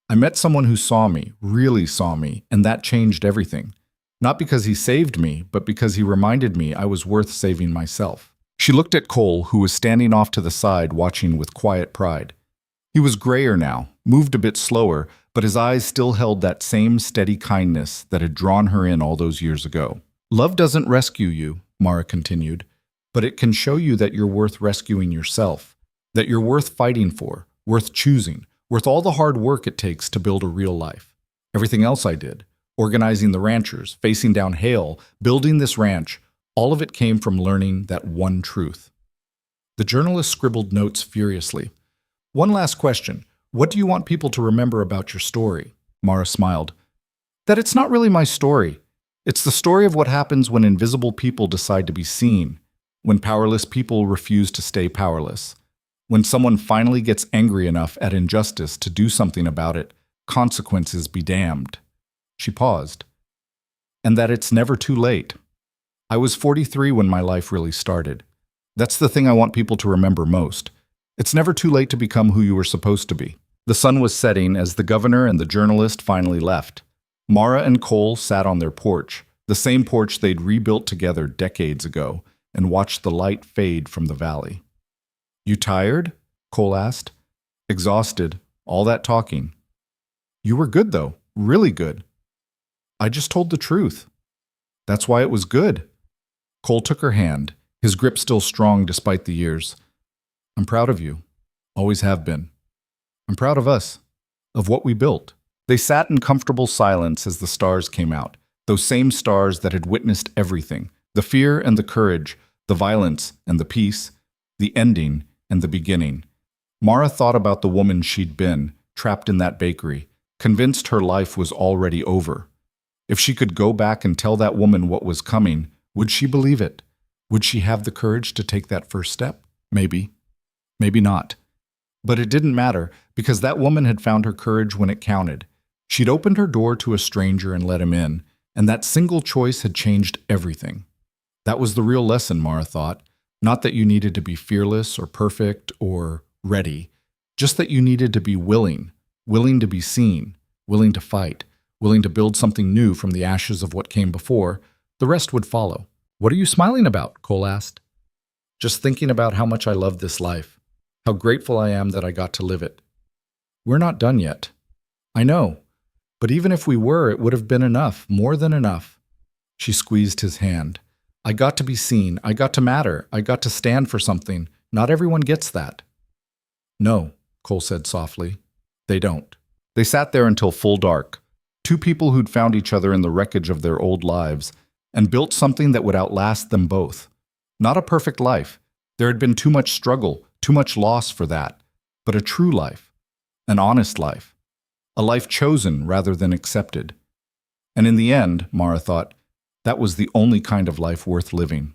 I met someone who saw me, really saw me, and that changed everything. Not because he saved me, but because he reminded me I was worth saving myself." She looked at Cole, who was standing off to the side watching with quiet pride. He was grayer now, moved a bit slower, but his eyes still held that same steady kindness that had drawn her in all those years ago. "Love doesn't rescue you," Mara continued, "but it can show you that you're worth rescuing yourself, that you're worth fighting for, worth choosing, worth all the hard work it takes to build a real life. Everything else I did, organizing the ranchers, facing down Hale, building this ranch, all of it came from learning that one truth." The journalist scribbled notes furiously. "One last question. What do you want people to remember about your story?" Mara smiled. "That it's not really my story. It's the story of what happens when invisible people decide to be seen, when powerless people refuse to stay powerless, when someone finally gets angry enough at injustice to do something about it, consequences be damned." She paused. "And that it's never too late. I was 43 when my life really started. That's the thing I want people to remember most. It's never too late to become who you were supposed to be. The sun was setting as the governor and the journalist finally left. Mara and Cole sat on their porch, the same porch they'd rebuilt together decades ago, and watched the light fade from the valley. "You tired?" Cole asked. "Exhausted. All that talking." "You were good, though. Really good." "I just told the truth." "That's why it was good." Cole took her hand, his grip still strong despite the years. "I'm proud of you. Always have been. I'm proud of us, of what we built." They sat in comfortable silence as the stars came out, those same stars that had witnessed everything, the fear and the courage, the violence and the peace, the ending and the beginning. Mara thought about the woman she'd been, trapped in that bakery, convinced her life was already over. If she could go back and tell that woman what was coming, would she believe it? Would she have the courage to take that first step? Maybe. Maybe not. But it didn't matter, because that woman had found her courage when it counted. She'd opened her door to a stranger and let him in, and that single choice had changed everything. That was the real lesson, Mara thought. Not that you needed to be fearless or perfect or ready, just that you needed to be willing to be seen, willing to fight, willing to build something new from the ashes of what came before. The rest would follow. "What are you smiling about?" Cole asked. "Just thinking about how much I love this life, how grateful I am that I got to live it." "We're not done yet." "I know. But even if we were, it would have been enough, more than enough." She squeezed his hand. "I got to be seen. I got to matter. I got to stand for something. Not everyone gets that." "No," Cole said softly. "They don't." They sat there until full dark, two people who'd found each other in the wreckage of their old lives and built something that would outlast them both. Not a perfect life. There had been too much struggle, too much loss for that. But a true life. An honest life. A life chosen rather than accepted. And in the end, Mara thought, that was the only kind of life worth living.